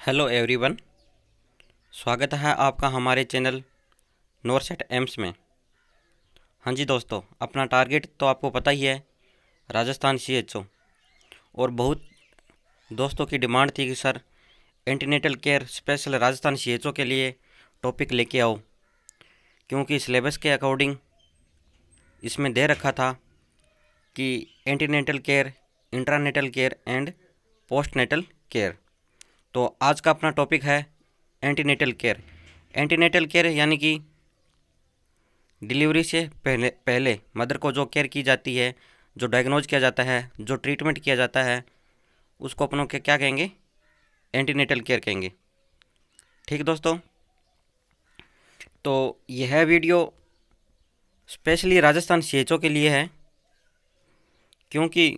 Hello everyone. स्वागत है आपका हमारे चैनल नोरसेट एम्स में। हाँ जी दोस्तों, अपना टारगेट तो आपको पता ही है, राजस्थान सीएचओ। और बहुत दोस्तों की डिमांड थी कि sir antenatal care special Rajasthan CHO के लिए टॉपिक लेके आओ, क्योंकि सिलेबस के अकॉर्डिंग इसमें दे रखा था कि antenatal care, intranatal care and postnatal care. तो आज का अपना टॉपिक है एंटीनेटल केयर। एंटीनेटल केयर यानी कि डिलीवरी से पहले पहले मदर को जो केयर की जाती है, जो डायग्नोज किया जाता है, जो ट्रीटमेंट किया जाता है, उसको अपनों के क्या कहेंगे? एंटीनेटल केयर कहेंगे। ठीक दोस्तों, तो यह वीडियो स्पेशली राजस्थान सीएचओ के लिए है, क्योंकि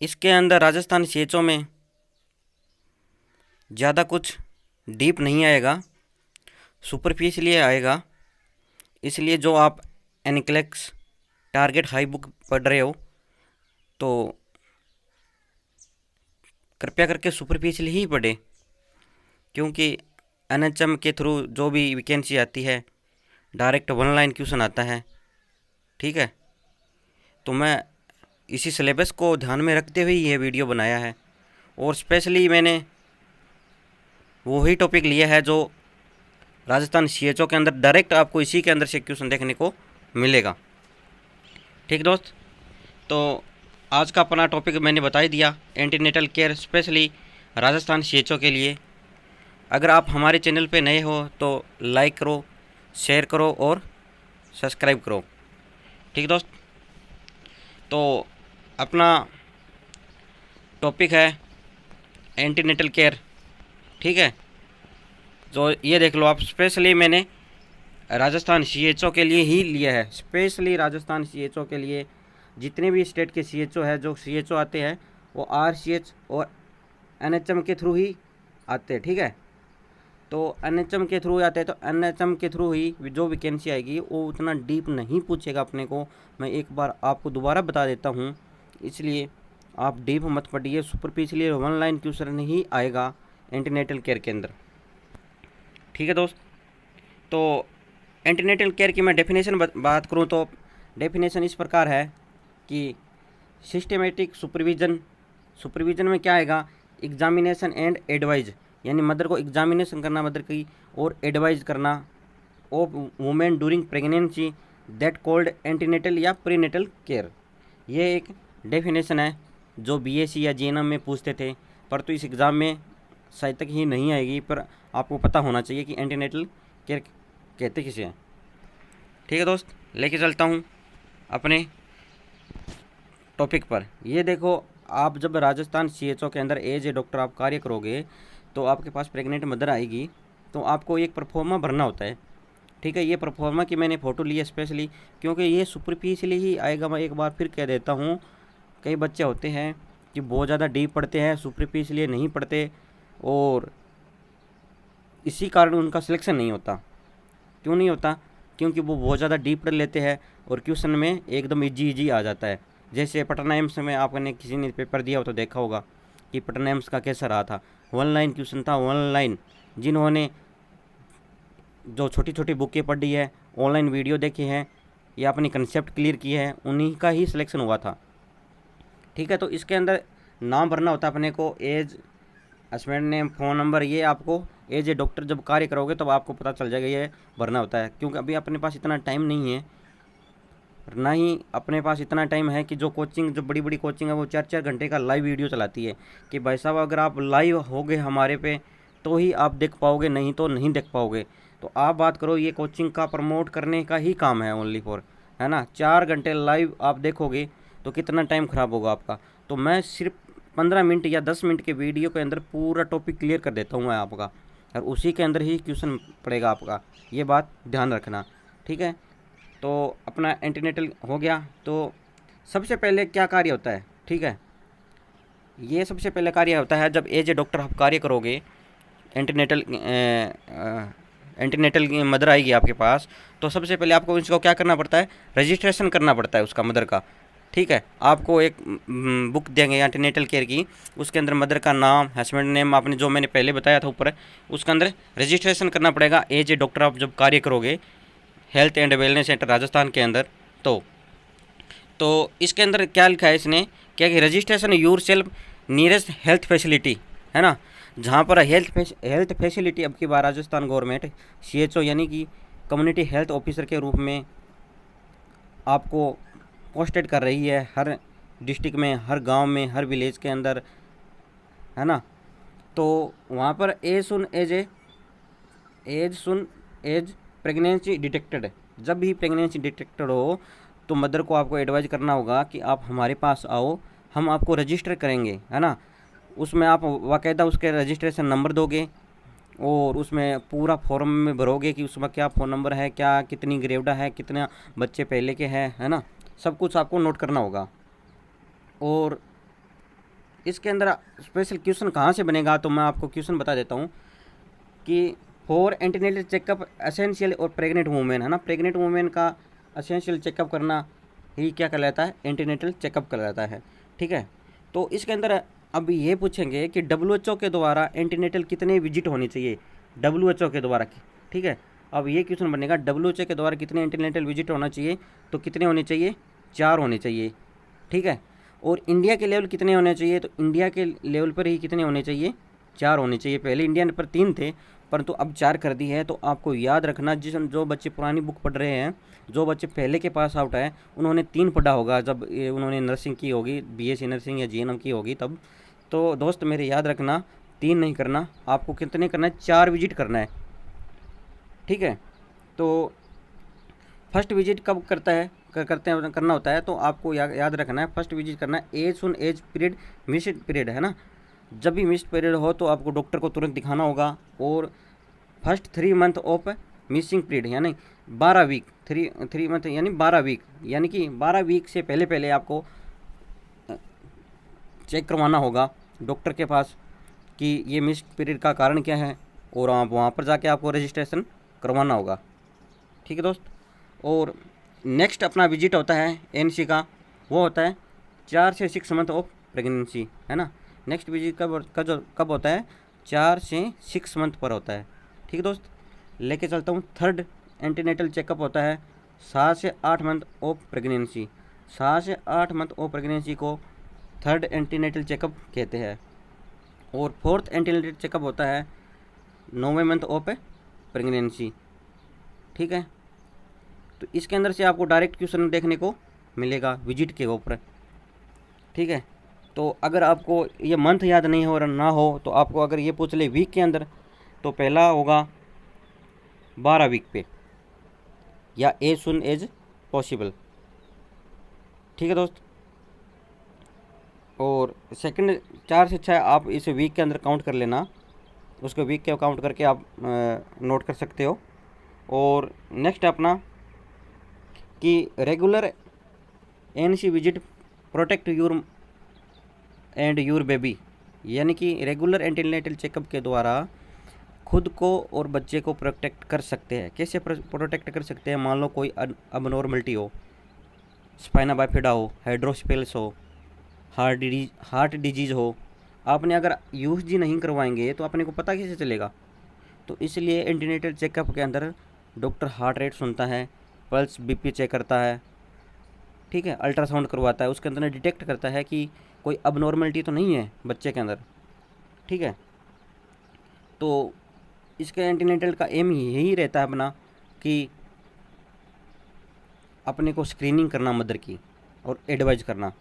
इसके अंदर राजस्थान सीएचओ में ज़्यादा कुछ डीप नहीं आएगा, सुपरफिशियली आएगा। इसलिए जो आप एनक्लेक्स टारगेट हाई बुक पढ़ रहे हो, तो कृपया करके सुपरफिशियल ही पढ़े, क्योंकि एनएचएम के थ्रू जो भी वैकेंसी आती है डायरेक्ट वन लाइन क्वेश्चन आता है। ठीक है, तो मैं इसी सिलेबस को ध्यान में रखते हुए यह वीडियो बनाया है, और स्पेशली मैंने वही टॉपिक लिया है जो राजस्थान सीएचओ के अंदर डायरेक्ट आपको इसी के अंदर से क्वेश्चन देखने को मिलेगा। ठीक दोस्त, तो आज का अपना टॉपिक मैंने बता ही दिया, antenatal care specially Rajasthan CHO के लिए। अगर आप हमारे चैनल पे नए हो तो लाइक करो, शेयर करो और सब्सक्राइब करो। ठीक दोस्त, तो अपना टॉपिक है एंटीनेटल केयर। ठीक है, तो ये देख लो आप, स्पेशली मैंने राजस्थान सीएचओ के लिए ही लिया है। स्पेशली राजस्थान सीएचओ के लिए जितने भी स्टेट के सीएचओ है, जो सीएचओ आते हैं वो आरसीएच और एनएचएम के थ्रू ही आते हैं। ठीक है, तो एनएचएम के थ्रू आते हैं, तो एनएचएम के थ्रू ही जो वैकेंसी आएगी वो उतना डीप नहीं पूछेगा अपने को। मैं एक बार आपको दोबारा बता देता हूँ, इसलिए आप डीप मत पढ़िए, सुपरफिशियली वन लाइन क्वेश्चन ही आएगा एंटीनेटल केयर के अंदर। ठीक है दोस्त, तो एंटीनेटल केयर की मैं डेफिनेशन बात करूँ तो डेफिनेशन इस प्रकार है कि सिस्टमेटिक सुपरविजन में क्या आएगा? एग्जामिनेशन एंड एडवाइज, यानी मदर को एग्जामिनेशन करना मदर की, और एडवाइज करना of women during pregnancy, that called antenatal या प्रीनेटल केयर। ये एक डेफिनेशन है जो बीएससी या जीएनएम में पूछते थे, पर तो इस एग्ज़ाम में शायद तक ही नहीं आएगी, पर आपको पता होना चाहिए कि एंटीनेटल केयर कहते किसे हैं। ठीक है दोस्त, लेके चलता हूँ अपने टॉपिक पर। ये देखो, आप जब राजस्थान सीएचओ के अंदर एज ए डॉक्टर आप कार्य करोगे, तो आपके पास प्रेग्नेंट मदर आएगी, तो आपको एक परफॉर्मा भरना होता है। ठीक है, ये परफॉर्मा की मैंने फ़ोटो ली है स्पेशली, क्योंकि ये सुपरफिशियली ही आएगा। मैं एक बार फिर कह देता हूँ, कई बच्चे होते हैं कि बहुत ज़्यादा डीप पढ़ते हैं, सुपरफिशियली नहीं पढ़ते, और इसी कारण उनका सिलेक्शन नहीं होता। क्यों नहीं होता? क्योंकि वो बहुत ज़्यादा डीप पढ़ लेते हैं और क्वेश्चन में एकदम इजी आ जाता है। जैसे पटना एम्स में आपने किसी ने पेपर दिया हो तो देखा होगा कि पटना एम्स का कैसा रहा था। वन लाइन क्वेश्चन था, वन लाइन। जिन्होंने जो छोटी छोटी बुकें पढ़ी है, ऑनलाइन वीडियो देखे हैं या अपनी कंसेप्ट क्लियर की है, उन्हीं का ही सिलेक्शन हुआ था। ठीक है, तो इसके अंदर नाम भरना होता है अपने को, age, husband name, phone number. ये आपको एज ए डॉक्टर जब कार्य करोगे तब आपको पता चल जाएगा, ये भरना होता है। क्योंकि अभी अपने पास इतना टाइम नहीं है, ना ही अपने पास इतना टाइम है कि जो कोचिंग, जो बड़ी बड़ी कोचिंग है वो 4-4 घंटे का लाइव वीडियो चलाती है कि भाई साहब अगर आप लाइव होगे हमारे पे तो ही आप देख पाओगे, नहीं तो नहीं देख पाओगे। तो आप बात करो, ये कोचिंग का प्रमोट करने का ही काम है ओनली फॉर, है ना। 4 घंटे लाइव आप देखोगे तो कितना टाइम ख़राब होगा आपका। तो मैं सिर्फ 15 मिनट या 10 मिनट के वीडियो के अंदर पूरा टॉपिक क्लियर कर देता हूँ मैं आपका, और उसी के अंदर ही क्वेश्चन पड़ेगा आपका। ये बात ध्यान रखना। ठीक है, तो अपना एंटीनेटल हो गया। तो सबसे पहले क्या कार्य होता है? ठीक है, ये सबसे पहले कार्य होता है जब एज ए डॉक्टर आप कार्य करोगे, एंटीनेटल मदर आएगी आपके पास, तो सबसे पहले आपको इसको क्या करना पड़ता है? रजिस्ट्रेशन करना पड़ता है उसका, मदर का। ठीक है, आपको एक बुक देंगे एंटीनेटल केयर की, उसके अंदर मदर का नाम, हस्बैंड नेम, आपने जो मैंने पहले बताया था ऊपर, उसके अंदर रजिस्ट्रेशन करना पड़ेगा एज ए डॉक्टर आप जब कार्य करोगे health and wellness centre Rajasthan के अंदर। तो इसके अंदर क्या लिखा है इसने, क्या कि registration your self nearest health facility, है ना, जहाँ पर हेल्थ फैसिलिटी अब की बार राजस्थान गवर्नमेंट CHO यानी कि कम्युनिटी हेल्थ ऑफिसर के रूप में आपको पोस्टेड कर रही है हर डिस्ट्रिक्ट में, हर गांव में, हर विलेज के अंदर, है ना। तो वहाँ पर as soon as pregnancy detected, जब भी प्रेगनेंसी डिटेक्टेड हो तो मदर को आपको एडवाइज करना होगा कि आप हमारे पास आओ, हम आपको रजिस्टर करेंगे, है ना। उसमें आप बाकायदा उसके रजिस्ट्रेशन नंबर दोगे और उसमें पूरा फॉर्म में भरोगे कि उसमें क्या फ़ोन नंबर है, क्या कितनी ग्रेवडा है, कितने बच्चे पहले के हैं, है ना, सब कुछ आपको नोट करना होगा। और इसके अंदर स्पेशल क्वेश्चन कहाँ से बनेगा, तो मैं आपको क्वेश्चन बता देता हूँ कि फॉर एंटीनेटल चेकअप एसेंशियल और प्रेग्नेंट वुमेन, है ना, प्रेग्नेंट वुमेन का एसेंशियल चेकअप करना ही क्या कहलाता है, एंटीनेटल चेकअप कहलाता है, ठीक है। तो इसके अंदर अब ये पूछेंगे कि WHO के द्वारा एंटीनेटल कितने विजिट होनी चाहिए, WHO के द्वारा, ठीक है। अब ये क्वेश्चन बनेगा WHO के द्वारा कितने एंटीनेटल विजिट होना चाहिए, तो कितने होने चाहिए, 4 होने चाहिए, ठीक है। और इंडिया के लेवल कितने होने चाहिए, तो इंडिया के लेवल पर ही कितने होने चाहिए, 4 होने चाहिए। पहले इंडिया पर 3 थे परंतु अब 4 कर दी है। तो आपको याद रखना, जो बच्चे पुरानी बुक पढ़ रहे हैं, जो बच्चे पहले के पास आउट है, उन्होंने 3 पढ़ा होगा जब उन्होंने नर्सिंग की होगी, BSc नर्सिंग या GNM की होगी तब। तो दोस्त मेरे याद रखना, 3 नहीं करना, आपको कितने करना है, 4 विजिट करना है, ठीक है। तो फर्स्ट विजिट कब करना होता है, तो आपको याद रखना है, फर्स्ट विजिट करना है as soon as period missed period, है ना। जब भी मिस्ड पीरियड हो तो आपको डॉक्टर को तुरंत दिखाना होगा। और first 3 month of missing period यानी 12 वीक, 3 मंथ यानी 12 वीक, यानी कि 12 वीक से पहले आपको चेक करवाना होगा डॉक्टर के पास कि ये मिस्ड पीरियड का कारण क्या है, और आप वहाँ पर जाके आपको रजिस्ट्रेशन करवाना होगा, ठीक है दोस्त। और नेक्स्ट अपना विजिट होता है NC का, वो होता है 4 से 6 मंथ ऑफ प्रेगनेंसी, है ना। नेक्स्ट विजिट कब होता है, 4 से 6 मंथ पर होता है, ठीक है दोस्त। लेके चलता हूँ, थर्ड एंटीनेटल चेकअप होता है 7 से 8 मंथ ऑफ प्रेगनेंसी, 7 से 8 मंथ ऑफ प्रेगनेंसी को थर्ड एंटीनेटल चेकअप कहते हैं। और फोर्थ एंटीनेटल चेकअप होता है 9वें मंथ ऑफ प्रेगनेंसी, ठीक है। तो इसके अंदर से आपको डायरेक्ट क्वेश्चन देखने को मिलेगा विजिट के ऊपर, ठीक है। तो अगर आपको ये मंथ याद नहीं हो ना हो तो आपको अगर ये पूछ ले वीक के अंदर, तो पहला होगा 12 वीक पे या एज सुन एज पॉसिबल, ठीक है दोस्त। और सेकंड 4 से 6 आप इस वीक के अंदर काउंट कर लेना, उसको वीक के काउंट करके आप नोट कर सकते हो। और नेक्स्ट अपना कि regular NC visit protect your and your baby, यानी कि रेगुलर एंटीनेटल चेकअप के द्वारा खुद को और बच्चे को प्रोटेक्ट कर सकते हैं। कैसे प्रोटेक्ट कर सकते हैं, मान लो कोई अबनॉर्मलिटी हो, स्पाइना बाइफिडा हो, हाइड्रोसेफेलस हो, हार्ट डिजीज़ हो, आपने अगर USG नहीं करवाएंगे तो अपने को पता कैसे चलेगा। तो इसलिए एंटीनेटल चेकअप के अंदर डॉक्टर हार्ट रेट सुनता है, पल्स BP चेक करता है, ठीक है, अल्ट्रासाउंड करवाता है, उसके अंदर डिटेक्ट करता है कि कोई अबनॉर्मलिटी तो नहीं है बच्चे के अंदर, ठीक है। तो इसके एंटीनेटल का एम यही रहता है अपना कि अपने को स्क्रीनिंग करना मदर की और एडवाइज करना,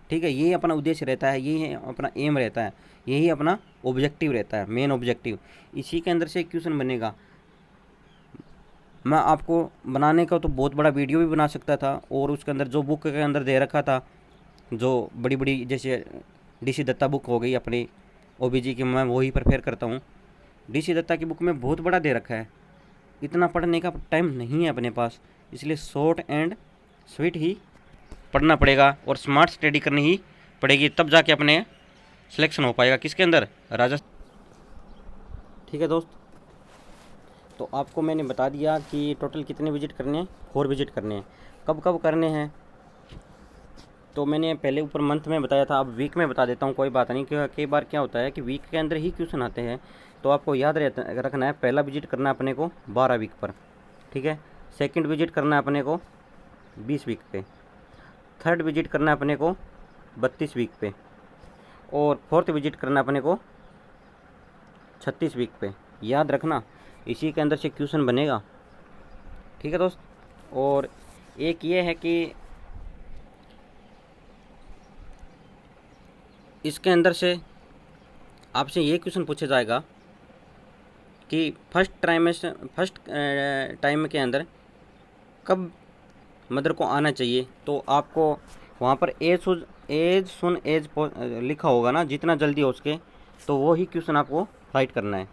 ठीक है। यही अपना उद्देश्य रहता है, यही अपना एम रहता है, यही अपना ऑब्जेक्टिव रहता है, मेन ऑब्जेक्टिव। इसी के अंदर से क्वेश्चन बनेगा। मैं आपको बनाने का तो बहुत बड़ा वीडियो भी बना सकता था, और उसके अंदर जो बुक के अंदर दे रखा था, जो बड़ी बड़ी जैसे DC दत्ता बुक हो गई अपनी OBG की, मैं वही प्रेफर करता हूँ। DC दत्ता की बुक में बहुत बड़ा दे रखा है, इतना पढ़ने का टाइम नहीं है अपने पास, इसलिए शॉर्ट एंड स्वीट ही पढ़ना पड़ेगा और स्मार्ट स्टडी करनी ही पड़ेगी, तब जाके अपने सिलेक्शन हो पाएगा किसके अंदर, राजस्थान, ठीक है दोस्त। तो आपको मैंने बता दिया कि टोटल कितने विजिट करने हैं, 4 विजिट करने हैं। कब कब करने हैं, तो मैंने पहले ऊपर मंथ में बताया था, अब वीक में बता देता हूँ, कोई बात नहीं। क्योंकि कई बार क्या होता है कि वीक के अंदर ही क्वेश्चन आते हैं, तो आपको याद रखना है। पहला विजिट करना है अपने को 12 वीक पर, ठीक है। सेकंड विजिट करना है अपने को 20 वीक पे। थर्ड विजिट करना है अपने को 32 वीक पे। और फोर्थ विजिट करना है अपने को 36 वीक पे। याद रखना, इसी के अंदर से क्वेश्चन बनेगा, ठीक है दोस्त। और एक ये है कि इसके अंदर से आपसे ये क्वेश्चन पूछा जाएगा कि फर्स्ट टाइम के अंदर कब मदर को आना चाहिए। तो आपको वहाँ पर एज सुन एज लिखा होगा ना, जितना जल्दी हो सके, तो वो ही क्वेश्चन आपको राइट करना है,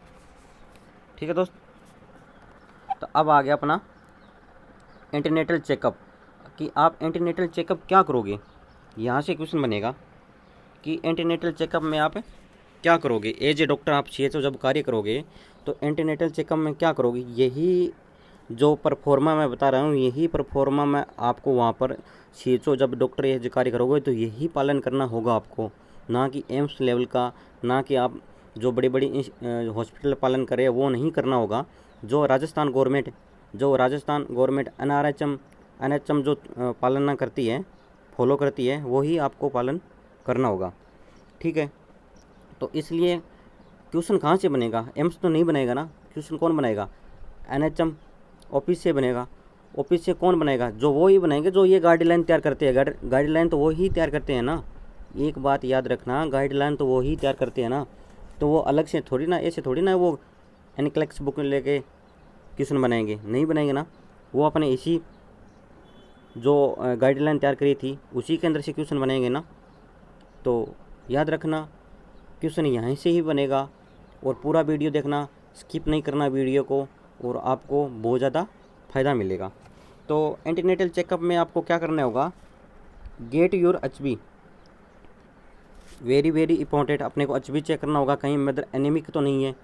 ठीक है दोस्त। तो अब आ गया अपना एंटीनेटल चेकअप, कि आप एंटीनेटल चेकअप क्या करोगे। यहाँ से क्वेश्चन बनेगा कि एंटीनेटल चेकअप में आप क्या करोगे। एज ए डॉक्टर आप CHO जब कार्य करोगे तो एंटीनेटल चेकअप में क्या करोगे। यही जो परफॉर्मा मैं बता रहा हूँ, यही परफॉर्मा मैं आपको वहाँ पर CHO जब डॉक्टर एज कार्य करोगे तो यही पालन करना होगा आपको, ना कि एम्स लेवल का, ना कि आप जो बड़ी बड़ी हॉस्पिटल पालन करे वो नहीं करना होगा। जो राजस्थान गवर्नमेंट NHM जो पालना करती है, फॉलो करती है, वही आपको पालन करना होगा, ठीक है। तो इसलिए क्वेश्चन कहाँ से बनेगा, एम्स तो नहीं बनेगा ना। क्वेश्चन कौन बनाएगा, NHM ऑफिस से बनेगा। ऑफिस से कौन बनाएगा, जो वो ही बनाएंगे जो ये गाइडलाइन तैयार करते हैं। गाइडलाइन तो वो ही तैयार करते हैं ना, एक बात याद रखना, गाइडलाइन तो वो ही तैयार करते हैं ना। तो वो अलग से थोड़ी ना, ऐसे थोड़ी ना वो NCLEX बुक लेके क्वेश्चन बनाएंगे, नहीं बनाएंगे ना। वो अपने इसी जो गाइडलाइन तैयार करी थी उसी के अंदर से क्वेश्चन बनाएंगे ना। तो याद रखना, क्वेश्चन यहाँ से ही बनेगा। और पूरा वीडियो देखना, स्किप नहीं करना वीडियो को, और आपको बहुत ज़्यादा फ़ायदा मिलेगा। तो एंटीनेटल चेकअप में आपको क्या करना होगा, get your HB, very very important. अपने को HB चेक करना होगा, कहीं मदर एनीमिक तो नहीं है,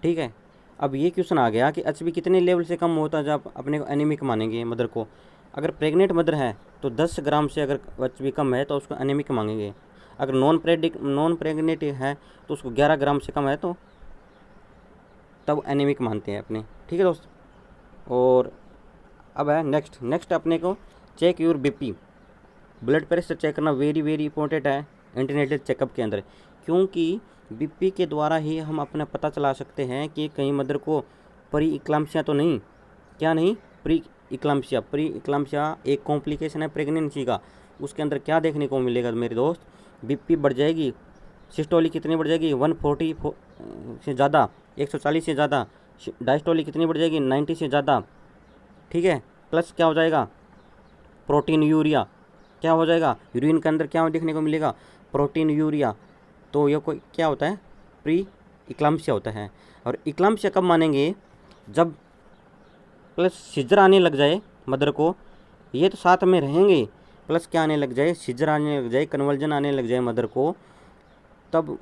ठीक है। अब ये क्वेश्चन आ गया कि HB कितने लेवल से कम होता है जब अपने को एनीमिक मानेंगे मदर को। अगर प्रेग्नेंट मदर है तो 10 ग्राम से अगर HB कम है तो उसको एनीमिक मांगेंगे। अगर नॉन प्रेग्नेंट है तो उसको 11 ग्राम से कम है तो तब एनीमिक मानते हैं अपने, ठीक है दोस्त। और अब है नेक्स्ट अपने को check your BP, blood pressure check करना वेरी वेरी इंपॉर्टेंट है एंटीनेटल चेकअप के अंदर। क्योंकि BP के द्वारा ही हम अपना पता चला सकते हैं कि कहीं मदर को प्री इक्लाम्सिया तो नहीं, क्या नहीं, प्री इक्लाम्सिया एक कॉम्प्लिकेशन है प्रेगनेंसी का। उसके अंदर क्या देखने को मिलेगा मेरे दोस्त, BP बढ़ जाएगी, सिस्टोलिक कितनी बढ़ जाएगी 140 से ज़्यादा, 140 से ज़्यादा। डायस्टोलिक कितनी बढ़ जाएगी 90 से ज़्यादा, ठीक है। प्लस क्या हो जाएगा, प्रोटीन यूरिया क्या हो जाएगा, यूरिन के अंदर क्या देखने को मिलेगा, प्रोटीन यूरिया। तो ये कोई क्या होता है, प्री इक्लाम्सिया होता है। और इक्लाम्सिया कब मानेंगे, जब प्लस सीजर आने लग जाए मदर को, ये तो साथ में रहेंगे, प्लस क्या आने लग जाए, सीजर आने लग जाए, कन्वर्जन आने लग जाए मदर को, तब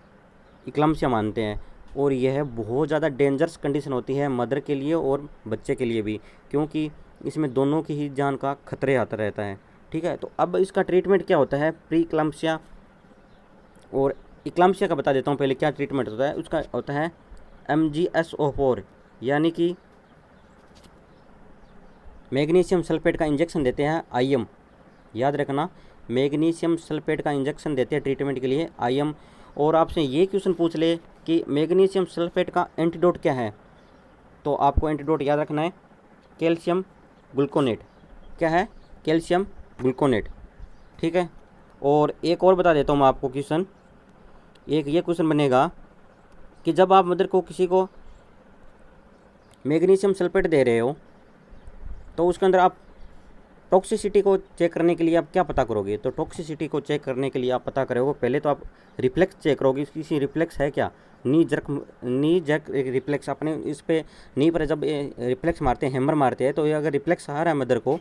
इक्लाम्सिया मानते हैं। और यह बहुत ज़्यादा डेंजरस कंडीशन होती है मदर के लिए और बच्चे के लिए भी, क्योंकि इसमें दोनों की ही जान का खतरे आता रहता है, ठीक है। तो अब इसका ट्रीटमेंट क्या होता है, प्री इक्लाम्सिया और इक्लाम्सिया का बता देता हूँ पहले क्या ट्रीटमेंट होता है। उसका होता है MgSO4, यानी कि मैग्नीशियम सल्फेट का इंजेक्शन देते हैं IM, याद रखना, मैग्नीशियम सल्फेट का इंजेक्शन देते हैं ट्रीटमेंट के लिए IM। और आपसे ये क्वेश्चन पूछ ले कि मैग्नीशियम सल्फेट का एंटीडोट क्या है, तो आपको एंटीडोट याद रखना है कैल्शियम ग्लूकोनेट। क्या है, कैल्शियम ग्लूकोनेट, ठीक है। और एक और बता देता हूँ मैं आपको क्वेश्चन, एक ये क्वेश्चन बनेगा कि जब आप मदर को किसी को मैग्नीशियम सल्फेट दे रहे हो तो उसके अंदर आप टॉक्सिसिटी को चेक करने के लिए आप क्या पता करोगे। तो टॉक्सिसिटी को चेक करने के लिए आप पता करोगे, पहले तो आप रिफ्लेक्स चेक करोगे, किसी रिफ्लेक्स है क्या, नी जर्क रिफ्लेक्स। अपने इस पे नी पर जब रिफ्लेक्स मारते हैं, हैमर मारते हैं, तो ये अगर रिफ्लेक्स आ रहा है मदर को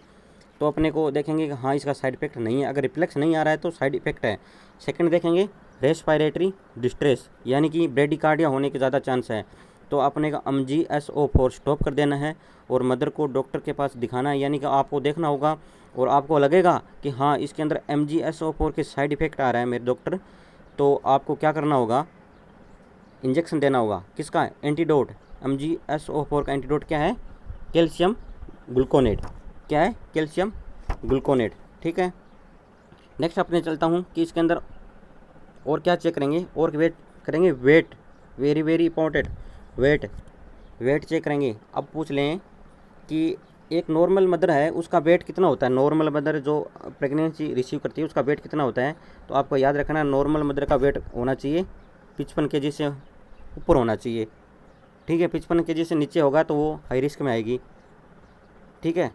तो अपने को देखेंगे कि हाँ इसका साइड इफेक्ट नहीं है। अगर रिफ्लेक्स नहीं आ रहा है तो साइड इफेक्ट है। सेकंड देखेंगे रेस्पिरेटरी डिस्ट्रेस, यानी कि ब्रेडिकार्डिया होने के ज़्यादा चांस है, तो अपने का MgSO4 स्टॉप कर देना है और मदर को डॉक्टर के पास दिखाना है। यानी कि आपको देखना होगा और आपको लगेगा कि हाँ इसके अंदर MgSO4 के साइड इफ़ेक्ट आ रहा है मेरे डॉक्टर, तो आपको क्या करना होगा, इंजेक्शन देना होगा। किसका? एंटीडोट। MgSO4 का एंटीडोट क्या है? Calcium gluconate. क्या है? Calcium gluconate. ठीक है। नेक्स्ट अपने चलता हूँ कि इसके अंदर और क्या चेक करेंगे, और वेट करेंगे। Weight very very important, weight check करेंगे। अब पूछ लें कि एक नॉर्मल मदर है उसका वेट कितना होता है, नॉर्मल मदर जो प्रेगनेंसी रिसीव करती है उसका वेट कितना होता है, तो आपको याद रखना नॉर्मल मदर का वेट होना चाहिए 55 kg से ऊपर होना चाहिए। ठीक है, 55 kg से नीचे होगा तो वो हाई रिस्क में आएगी। ठीक है,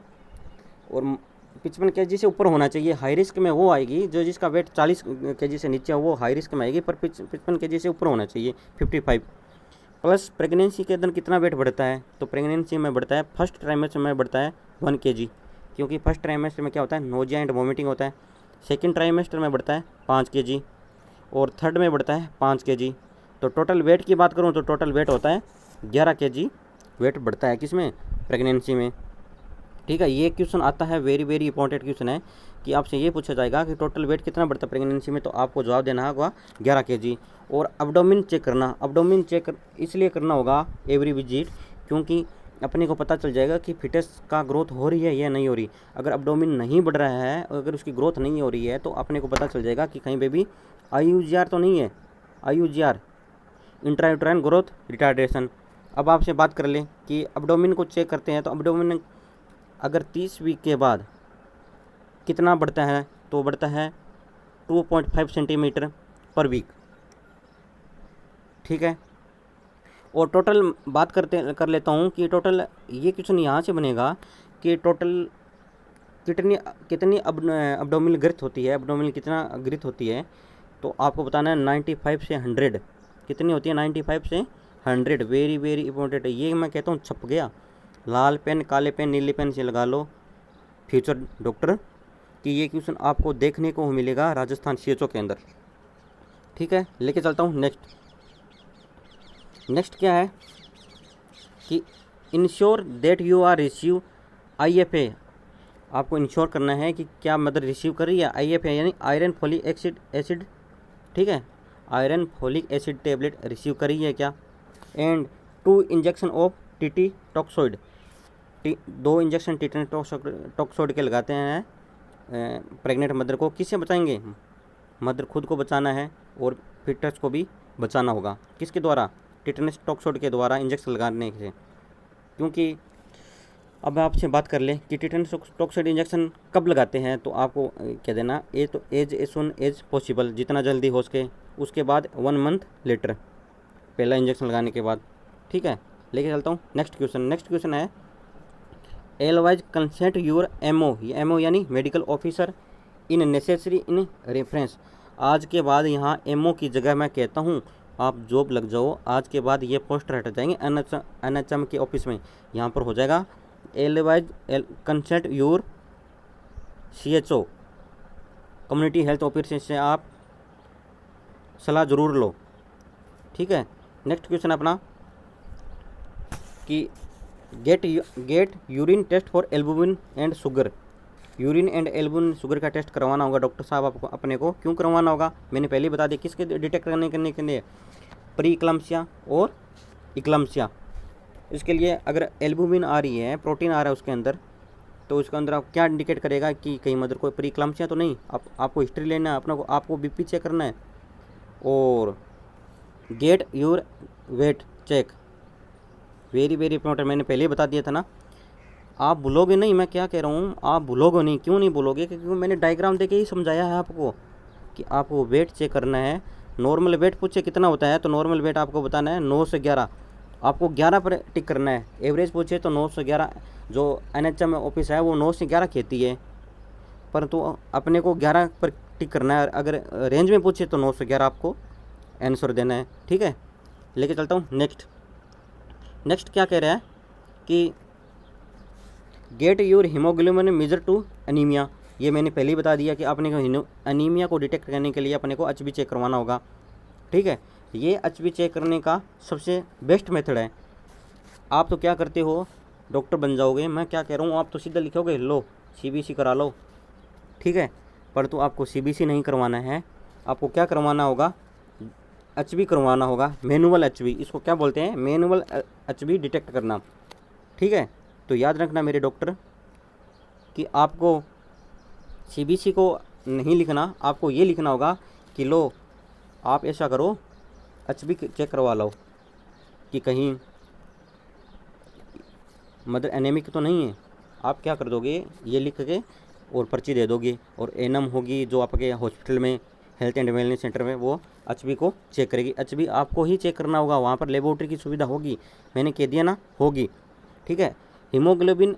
और 55 kg से ऊपर होना चाहिए। हाई रिस्क में वो आएगी जो जिसका वेट 40 kg से नीचे हो, वो हाई रिस्क में आएगी, पर 55 kg से ऊपर होना चाहिए 55। प्लस प्रेगनेंसी के अंदर कितना वेट बढ़ता है, तो प्रेगनेंसी में बढ़ता है, फर्स्ट ट्राइमेस्टर में बढ़ता है 1 kg, क्योंकि फर्स्ट ट्राइमेस्टर में क्या होता है, नोजिया एंड वॉमिटिंग होता है। सेकंड ट्राइमेस्टर में बढ़ता है 5 kg, और थर्ड में बढ़ता है 5 kg। तो टोटल वेट की बात करूँ तो टोटल वेट होता है 11 kg वेट बढ़ता है किसमें, प्रेगनेंसी में। ठीक है, ये क्वेश्चन आता है, वेरी वेरी इंपॉर्टेंट क्वेश्चन है कि आपसे ये पूछा जाएगा कि टोटल वेट कितना बढ़ता है प्रेगनेंसी में, तो आपको जवाब देना होगा 11 kg। और अब्डोमिन चेक करना, अब्डोमिन चेक इसलिए करना होगा एवरी विजिट, क्योंकि अपने को पता चल जाएगा कि फिटस का ग्रोथ हो रही है या नहीं हो रही। अगर अब्डोमिन नहीं बढ़ रहा है, अगर उसकी ग्रोथ नहीं हो रही है, तो अपने को पता चल जाएगा कि कहीं बेबी IUGR तो नहीं है, IUGR इंट्रायूटेराइन ग्रोथ रिटार्डेशन। अब आपसे बात कर लें कि अब्डोमिन को चेक करते हैं, तो अब्डोमिन अगर 30 वीक के बाद कितना बढ़ता है, तो बढ़ता है 2.5 सेंटीमीटर पर वीक। ठीक है, और टोटल बात कर लेता हूँ कि टोटल ये क्वेश्चन यहाँ से बनेगा कि टोटल कितनी अब्डोमिनल ग्रोथ होती है, अब्डोमिनल कितना ग्रोथ होती है, तो आपको बताना है 95 से 100 कितनी होती है, 95 से 100। वेरी वेरी इंपॉर्टेंट है ये, मैं कहता हूँ छप गया, लाल पेन काले पेन नीले पेन से लगा लो फ्यूचर डॉक्टर, कि ये क्वेश्चन आपको देखने को मिलेगा राजस्थान CHO के अंदर। ठीक है, लेके चलता हूँ नेक्स्ट क्या है कि ensure that you are receive IFA। आपको इंश्योर करना है कि क्या मदर रिसीव कर रही है IFA, यानी आयरन फोलिक एसिड। ठीक है, iron folic acid tablet receive कर रही है क्या। And 2 injection of TT toxoid, 2 injection TT toxoid के लगाते हैं प्रेग्नेंट मदर को। किससे बचाएंगे, मदर खुद को बचाना है और फिटस को भी बचाना होगा। किसके द्वारा, टिटेनस टॉक्सोइड के द्वारा इंजेक्शन लगाने से। क्योंकि अब आपसे बात कर लें कि टिटेनस टॉक्सोइड इंजेक्शन कब लगाते हैं, तो आपको कह देना एज सुन एज पॉसिबल, जितना जल्दी हो सके, उसके बाद 1 मंथ लेटर, पहला इंजेक्शन लगाने के बाद। ठीक है, लेके चलता हूँ नेक्स्ट क्वेश्चन है एलवाइज कंसेंट योर MO, ये MO यानी medical officer in necessary in reference. आज के बाद यहाँ MO की जगह मैं कहता हूँ आप जॉब लग जाओ, आज के बाद ये पोस्टर हट जाएंगे NHM के ऑफिस में, यहाँ पर हो जाएगा alloys consent your CHO community health officer से आप सलाह ज़रूर लो। ठीक है, नेक्स्ट क्वेश्चन अपना कि get urine test for albumin and sugar. Urine and albumin sugar का टेस्ट करवाना होगा डॉक्टर साहब आपको, अपने को क्यों करवाना होगा मैंने पहले ही बता दिया, किसके डिटेक्ट करने के लिए, प्री इक्लम्सिया और इक्लम्सिया। इसके लिए अगर एल्बुमिन आ रही है, प्रोटीन आ रहा है उसके अंदर, तो उसके अंदर आप क्या इंडिकेट करेगा कि कहीं मदर को प्री इक्लम्सिया तो नहीं। आपको हिस्ट्री लेना है, अपना को आपको BP चेक करना है, और get your weight check, very very important, मैंने पहले ही बता दिया था ना। आप भूलोगे नहीं, मैं क्या कह रहा हूँ, आप भूलोगे नहीं। क्यों नहीं भूलोगे, क्योंकि मैंने डायग्राम देके ही समझाया है आपको कि आपको वेट चेक करना है। नॉर्मल वेट पूछे कितना होता है, तो नॉर्मल वेट आपको बताना है 9 से 11, आपको 11 पर टिक करना है। एवरेज पूछे तो 9 से 11, जो NHM ऑफिस है वो 9 से 11 कहती है, परंतु अपने को 11 पर टिक करना है। अगर रेंज में पूछे तो 9 से 11 आपको आंसर देना है। ठीक है, लेके चलता हूँ नेक्स्ट क्या कह रहा है कि get your haemoglobin measure to anaemia. ये मैंने पहले ही बता दिया कि अपने को एनीमिया को डिटेक्ट करने के लिए अपने को HB चेक करवाना होगा। ठीक है, ये HB चेक करने का सबसे बेस्ट मेथड है। आप तो क्या करते हो, डॉक्टर बन जाओगे, मैं क्या कह रहा हूँ, आप तो सीधा लिखोगे लो CBC करा लो, ठीक है। परंतु आपको सीबीसी नहीं करवाना है, आपको क्या करवाना होगा, एचबी करवाना होगा, मैनुअल एचबी। इसको क्या बोलते हैं, मैनुअल एचबी डिटेक्ट करना, ठीक है। तो याद रखना मेरे डॉक्टर कि आपको सीबीसी को नहीं लिखना, आपको ये लिखना होगा कि लो आप ऐसा करो, एचबी चेक करवा लो कि कहीं मदर एनेमिक तो नहीं है। आप क्या कर दोगे, ये लिख के और पर्ची दे दोगे, और एनम होगी जो आपके हॉस्पिटल में, हेल्थ एंड वेलनेस सेंटर में, वो एचबी को चेक करेगी। एचबी आपको ही चेक करना होगा, वहाँ पर लेबोरेटरी की सुविधा होगी, मैंने कह दिया ना, होगी, ठीक है। Haemoglobin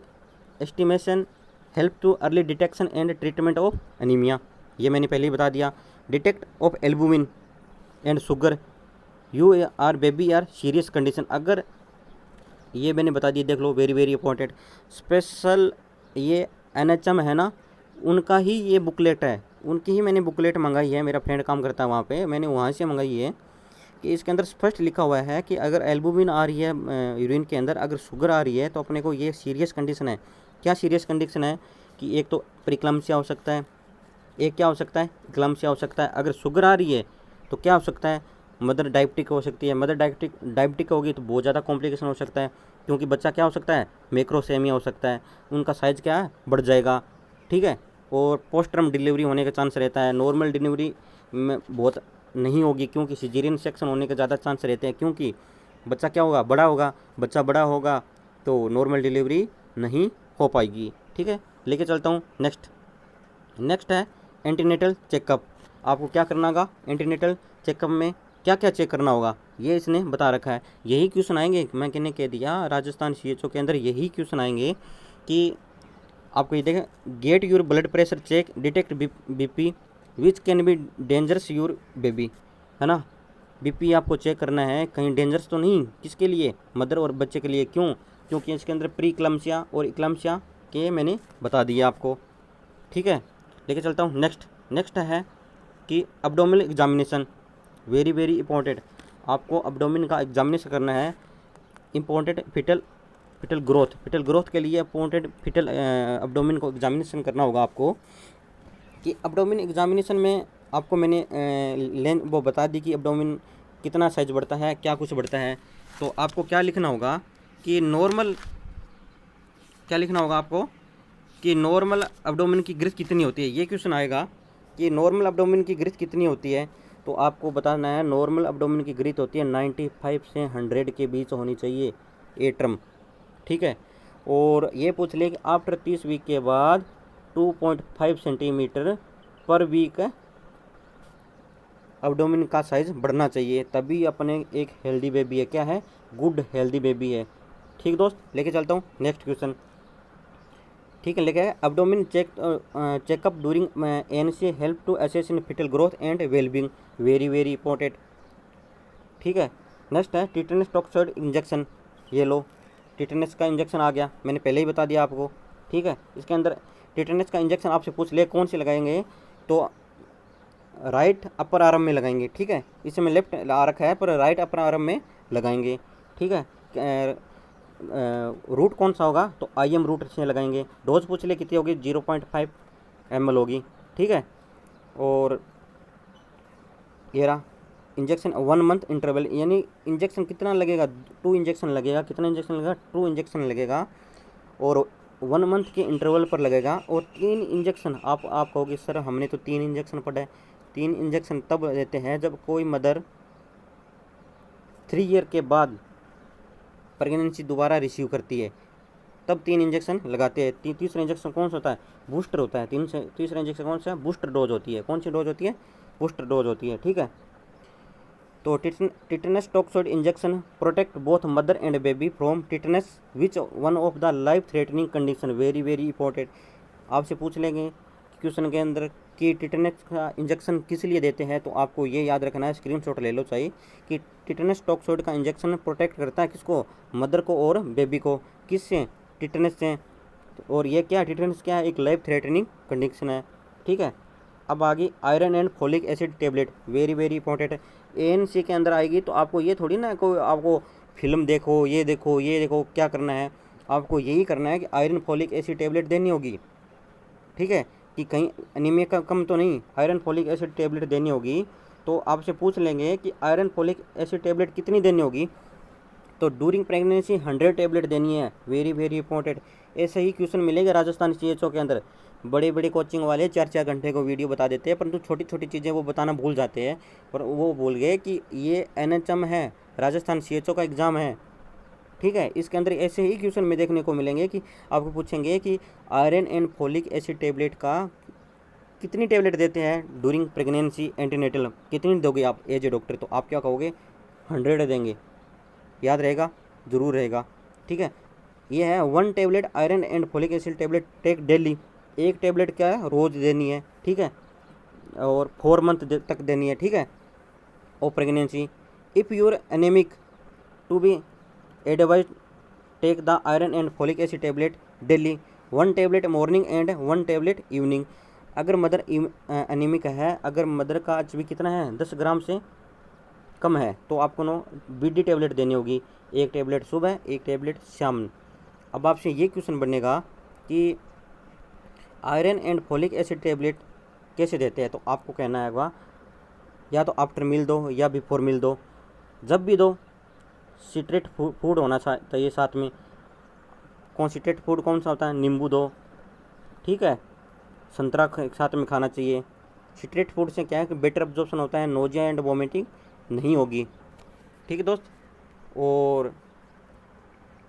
estimation help to early detection and treatment of anaemia, ये मैंने पहले ही बता दिया। Detect of albumin and sugar, you or baby are serious condition, अगर ये मैंने बता दिया, देख लो, वेरी वेरी इंपॉर्टेंट। स्पेशल ये एनएचएम है ना, उनका ही ये बुकलेट है, उनकी ही मैंने बुकलेट मंगाई है, मेरा फ्रेंड काम करता है वहाँ पे, मैंने वहाँ से मंगाई है, कि इसके अंदर स्पष्ट लिखा हुआ है कि अगर एल्बुमिन आ रही है यूरिन के अंदर, अगर शुगर आ रही है, तो अपने को ये सीरियस कंडीशन है। क्या सीरियस कंडीशन है कि एक तो प्रीक्लम्सिया हो सकता है, एक क्या हो सकता है, इक्लम्सिया हो सकता है। अगर शुगर आ रही है तो क्या हो सकता है, मदर डायबिटिक हो सकती है। मदर डायबिटिक होगी तो बहुत ज़्यादा कॉम्प्लिकेशन हो सकता है, क्योंकि बच्चा क्या हो सकता है, मैक्रोसेमिया हो सकता है, उनका साइज़ क्या है, बढ़ जाएगा, ठीक है। और पोस्ट टर्म डिलीवरी होने का चांस रहता है, नॉर्मल डिलीवरी में बहुत नहीं होगी, क्योंकि सिजेरियन सेक्शन होने के ज़्यादा चांस रहते हैं, क्योंकि बच्चा क्या होगा, बड़ा होगा, बच्चा बड़ा होगा तो नॉर्मल डिलीवरी नहीं हो पाएगी, ठीक है। लेके चलता हूँ नेक्स्ट है एंटीनेटल चेकअप। आपको क्या करना होगा, एंटीनेटल चेकअप में क्या क्या चेक करना होगा, ये इसने बता रखा है। यही क्वेश्चन आएंगे, मैं कहने कह दिया, राजस्थान सीएचओ के अंदर यही क्वेश्चन आएंगे कि आपको ये देखें, get your blood pressure check, detect BP which can be dangerous your baby, है ना। बीपी आपको चेक करना है, कहीं डेंजरस तो नहीं, किसके लिए, मदर और बच्चे के लिए। क्यों, क्योंकि इसके अंदर प्री इक्लम्सिया और इक्लम्सिया के मैंने बता दिया आपको, ठीक है। लेके चलता हूँ नेक्स्ट है कि abdominal examination, very very important. आपको अब्डोमिन का एग्जामिनेशन करना है, इंपॉर्टेंट। फिटल ग्रोथ के लिए इंपॉर्टेंट फिटल अब्डोमिन को एग्जामिनेशन करना होगा आपको। कि अब्डोमिन एग्जामिनेशन में आपको मैंने लेंथ वो बता दी कि अब्डोमिन कितना साइज बढ़ता है, क्या कुछ बढ़ता है। तो आपको क्या लिखना होगा कि नॉर्मल, क्या लिखना होगा आपको कि नॉर्मल अब्डोमिन की ग्रिथ कितनी होती है। ये क्वेश्चन आएगा कि नॉर्मल अब्डोमिन की ग्रिथ कितनी होती है, तो आपको बताना है नॉर्मल अब्डोमिन की ग्रिथ होती है 95 से 100 के बीच होनी चाहिए, ए टर्म, ठीक है। और ये पूछ ले कि आफ्टर 30 वीक के बाद 2.5 सेंटीमीटर पर वीक अब्डोमिन का साइज बढ़ना चाहिए, तभी अपने एक हेल्दी बेबी है, क्या है, गुड हेल्दी बेबी है, ठीक दोस्त। लेके चलता हूँ नेक्स्ट क्वेश्चन, ठीक है। लेके abdomen checkup during ANC help to assess in foetal growth and wellbeing, very very important, ठीक है। नेक्स्ट है टिटेनस टॉक्साइड इंजेक्शन, ये लो, टिटेनस का इंजेक्शन आ गया, मैंने पहले ही बता दिया आपको, ठीक है। इसके अंदर टिटेनस का इंजेक्शन आपसे पूछ ले कौन से लगाएंगे, तो राइट अपर आर्म में लगाएंगे, ठीक है। इसमें लेफ्ट आ रखा है पर राइट अपर आर्म में लगाएंगे, ठीक है। रूट कौन सा होगा, तो IM रूट से लगाएंगे। डोज पूछ ले कितनी होगी, 0.5 ml होगी, ठीक है। और ये रहा इंजेक्शन 1 मंथ इंटरवल, यानी इंजेक्शन कितना लगेगा, 2 इंजेक्शन लगेगा, कितना इंजेक्शन लगेगा, 2 इंजेक्शन लगेगा, और 1 मंथ के इंटरवल पर लगेगा। और 3 इंजेक्शन आप कहोगे सर हमने तो 3 इंजेक्शन पढ़ा है, 3 इंजेक्शन तब देते हैं जब कोई मदर 3 ईयर के बाद प्रेगनेंसी दोबारा रिसीव करती है, तब 3 इंजेक्शन लगाते हैं। तीसरा इंजेक्शन कौन सा होता है, बूस्टर होता है। तीसरा इंजेक्शन कौन सा है, बूस्टर डोज होती है। कौन सी डोज होती है, बूस्टर डोज होती है, ठीक है। तो tetanus toxoid injection protect both mother and baby from tetanus which one of the life threatening condition, very very important. आपसे पूछ लेंगे क्वेश्चन के अंदर कि टिटेनस का इंजेक्शन किस लिए देते हैं, तो आपको ये याद रखना है, स्क्रीनशॉट ले लो चाहिए, कि टिटेनस टॉक्साइड का इंजेक्शन प्रोटेक्ट करता है किसको, मदर को और बेबी को, किससे, टिटेनस से। और ये क्या, टिटेनस क्या है, एक लाइफ थ्रेटनिंग कंडीशन है, ठीक है। अब आगे iron and folic acid tablet, very very important है। ANC के अंदर आएगी तो आपको ये थोड़ी ना कोई आपको फिल्म देखो, ये देखो, ये देखो, क्या करना है, आपको यही करना है कि आयरन फोलिक एसिड टेबलेट देनी होगी, ठीक है। कि कहीं एनीमिया का कम तो नहीं, आयरन फोलिक एसिड टेबलेट देनी होगी, तो आपसे पूछ लेंगे कि आयरन फोलिक एसिड टेबलेट कितनी देनी होगी, तो ड्यूरिंग प्रेगनेंसी 100 टेबलेट देनी है, वेरी वेरी इंपॉर्टेंट। ऐसे ही क्वेश्चन मिलेगा राजस्थान CHO के अंदर। बड़े बड़े कोचिंग वाले 4-4 घंटे को वीडियो बता देते हैं, परंतु छोटी छोटी चीज़ें वो बताना भूल जाते हैं। पर वो भूल गए कि ये NHM है, राजस्थान CHO का एग्ज़ाम है, ठीक है। इसके अंदर ऐसे ही क्वेश्चन में देखने को मिलेंगे कि आपको पूछेंगे कि iron and folic acid tablet का कितनी टेबलेट देते हैं ड्यूरिंग प्रेगनेंसी एंटीनेटल, कितनी दोगे आप एज ए डॉक्टर, तो आप क्या कहोगे 100 देंगे। याद रहेगा, ज़रूर रहेगा, ठीक है। ये है 1 tablet iron and folic acid tablet take daily, एक टेबलेट क्या है रोज़ देनी है, ठीक है, और 4 मंथ तक देनी है, ठीक है। और pregnancy if you're anaemic to be advise take the iron and folic acid tablet daily, 1 tablet morning and 1 tablet evening. अगर मदर एनीमिक है, अगर मदर का HB कितना है 10 ग्राम से कम है, तो आपको BD टेबलेट देनी होगी, एक टेबलेट सुबह, एक टेबलेट शाम। अब आपसे ये क्वेश्चन बनेगा कि iron and folic acid tablet कैसे देते हैं, तो आपको कहना है या तो आफ्टर मील दो या बिफोर मील दो, जब भी दो सिट्रेट फूड होना चाहिए साथ में। कॉन्सिट्रेट फूड कौन सा होता है, नींबू दो, ठीक है, संतरा साथ में खाना चाहिए। सिट्रेट फूड से क्या है कि बेटर एब्जॉर्प्शन होता है, नोजिया एंड वॉमिटिंग नहीं होगी, ठीक है दोस्त। और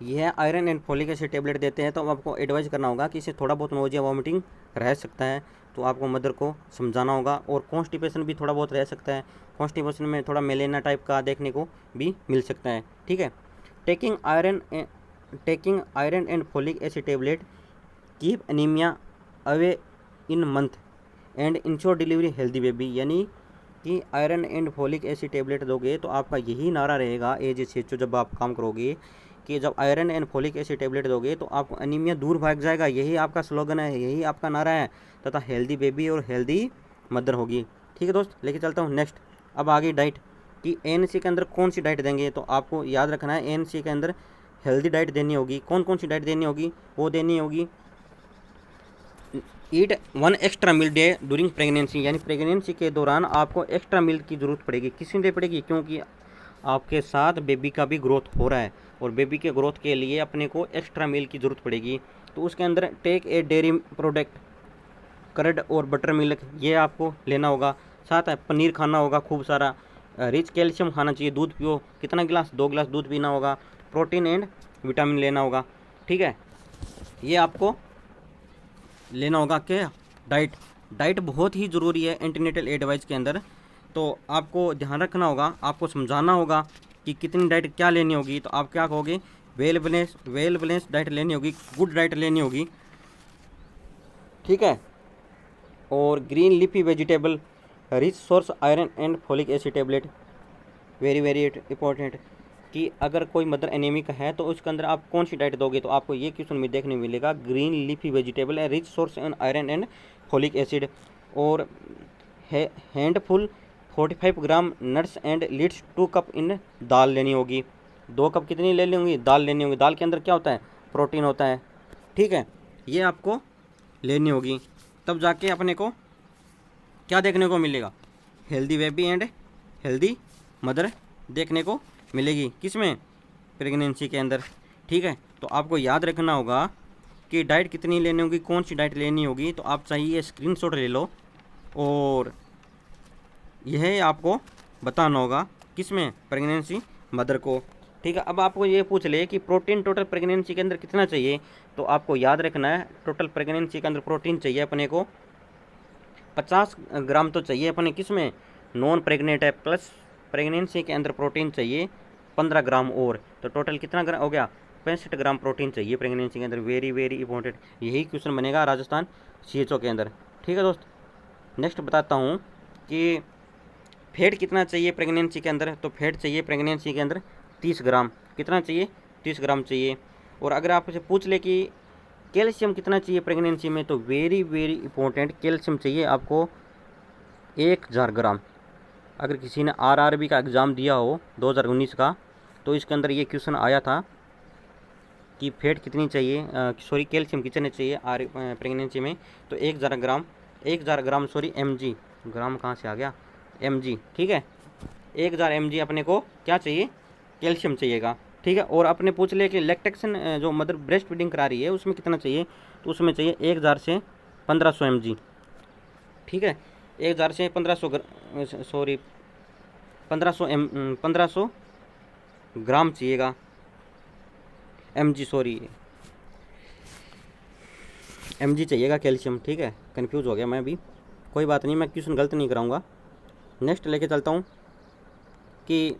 यह iron and folic acid tablet देते हैं, तो आपको एडवाइस करना होगा कि इसे थोड़ा बहुत नोजिया वॉमिटिंग रह सकता है, तो आपको मदर को समझाना होगा। और कॉन्स्टिपेशन भी थोड़ा बहुत रह सकता है, कॉन्स्टिपेशन में थोड़ा मेलेना टाइप का देखने को भी मिल सकता है, ठीक है। Taking iron and folic acid tablet keep anaemia away in month and ensure delivery healthy baby, यानी कि iron and folic acid tablet दोगे तो आपका यही नारा रहेगा एज CHO जब आप काम करोगे, कि जब iron and folic acid tablet दोगे तो आपको एनीमिया दूर भाग जाएगा, यही आपका स्लोगन है, यही आपका नारा है, तथा हेल्दी बेबी और हेल्दी मदर होगी, ठीक है दोस्त। लेके चलता हूँ नेक्स्ट। अब आगे डाइट कि ANC के अंदर कौन सी डाइट देंगे, तो आपको याद रखना है ANC के अंदर हेल्दी डाइट देनी होगी। कौन कौन सी डाइट देनी होगी, वो देनी होगी ईट 1 एक्स्ट्रा मील डे ड्यूरिंग प्रेगनेंसी, यानी प्रेगनेंसी के दौरान आपको एक्स्ट्रा मील की ज़रूरत पड़ेगी। किस लिए पड़ेगी, क्योंकि आपके साथ बेबी का भी ग्रोथ हो रहा है, और बेबी के ग्रोथ के लिए अपने को एक्स्ट्रा मील की ज़रूरत पड़ेगी। तो उसके अंदर take a dairy product, curd और बटर मिल्क, ये आपको लेना होगा। साथ है पनीर खाना होगा खूब सारा, रिच कैल्शियम खाना चाहिए, दूध पियो, कितना गिलास, 2 गिलास दूध पीना होगा, प्रोटीन एंड विटामिन लेना होगा, ठीक है। ये आपको लेना होगा। क्या डाइट बहुत ही ज़रूरी है एंटीनेटल एडवाइस के अंदर, तो आपको ध्यान रखना होगा, आपको समझाना होगा कि कितनी डाइट क्या लेनी होगी। तो आप क्या कहोगे, वेल बैलेंस डाइट लेनी होगी, गुड डाइट लेनी होगी, ठीक है। और green leafy vegetable, rich source iron and folic acid tablet, very very important, कि अगर कोई मदर एनीमिक है तो उसके अंदर आप कौन सी डाइट दोगे, तो आपको ये क्वेश्चन में देखने मिलेगा। ग्रीन लीफी वेजिटेबल है, rich source and iron and folic acid, और handful 45 gram nuts and leads 2 cup in dal लेनी होगी। 2 कप कितनी ले लेंगी, दाल लेनी होगी। दाल के अंदर क्या होता है, प्रोटीन होता है, ठीक है। ये आपको लेनी होगी, तब जाके अपने को क्या देखने को मिलेगा, healthy baby and healthy mother देखने को मिलेगी। किस में, प्रेगनेंसी के अंदर, ठीक है। तो आपको याद रखना होगा कि डाइट कितनी लेनी होगी, कौन सी डाइट लेनी होगी। तो आप चाहिए स्क्रीनशॉट ले लो, और यह आपको बताना होगा किस में, प्रेगनेंसी मदर को, ठीक है। अब आपको ये पूछ ले कि प्रोटीन टोटल प्रेगनेंसी के अंदर कितना चाहिए, तो आपको याद रखना है टोटल प्रेगनेंसी के अंदर प्रोटीन चाहिए अपने को 50 ग्राम तो चाहिए अपने, किस में, नॉन प्रेग्नेंट है, प्लस प्रेगनेंसी के अंदर प्रोटीन चाहिए 15 ग्राम और, तो टोटल कितना ग्राम हो गया, 65 ग्राम प्रोटीन चाहिए प्रेगनेंसी के अंदर। वेरी वेरी इंपॉर्टेंट, यही क्वेश्चन बनेगा राजस्थान CHO के अंदर, ठीक है दोस्त। नेक्स्ट बताता हूँ कि फैट कितना चाहिए प्रेगनेंसी के अंदर, तो फैट चाहिए प्रेगनेंसी के अंदर 30 ग्राम, कितना चाहिए, 30 ग्राम चाहिए। और अगर आपसे पूछ ले कि कैल्शियम कितना चाहिए प्रेगनेंसी में, तो वेरी वेरी इंपॉर्टेंट, कैल्शियम चाहिए आपको 1000 ग्राम। अगर किसी ने RRB का एग्ज़ाम दिया हो 2019 का, तो इसके अंदर ये क्वेश्चन आया था कि फैट कितनी चाहिए, कैल्शियम कितने चाहिए प्रेगनेंसी में, तो 1000 ग्राम 1000 ग्राम, सॉरी mg, ग्राम कहाँ से आ गया, mg, ठीक है। 1000 mg अपने को क्या चाहिए, कैल्शियम चाहिएगा, ठीक है। और अपने पूछ ले कि लैक्टेशन जो मदर ब्रेस्ट फीडिंग करा रही है उसमें कितना चाहिए, तो उसमें चाहिए 1000 से 1500 mg, ठीक है। 1000 से 1500, सॉरी 1500 ग्राम चाहिएगा, mg, सॉरी mg चाहिएगा कैल्शियम, ठीक है। कंफ्यूज हो गया मैं भी, कोई बात नहीं, मैं क्वेश्चन गलत नहीं कराऊंगा। नेक्स्ट लेके चलता हूँ कि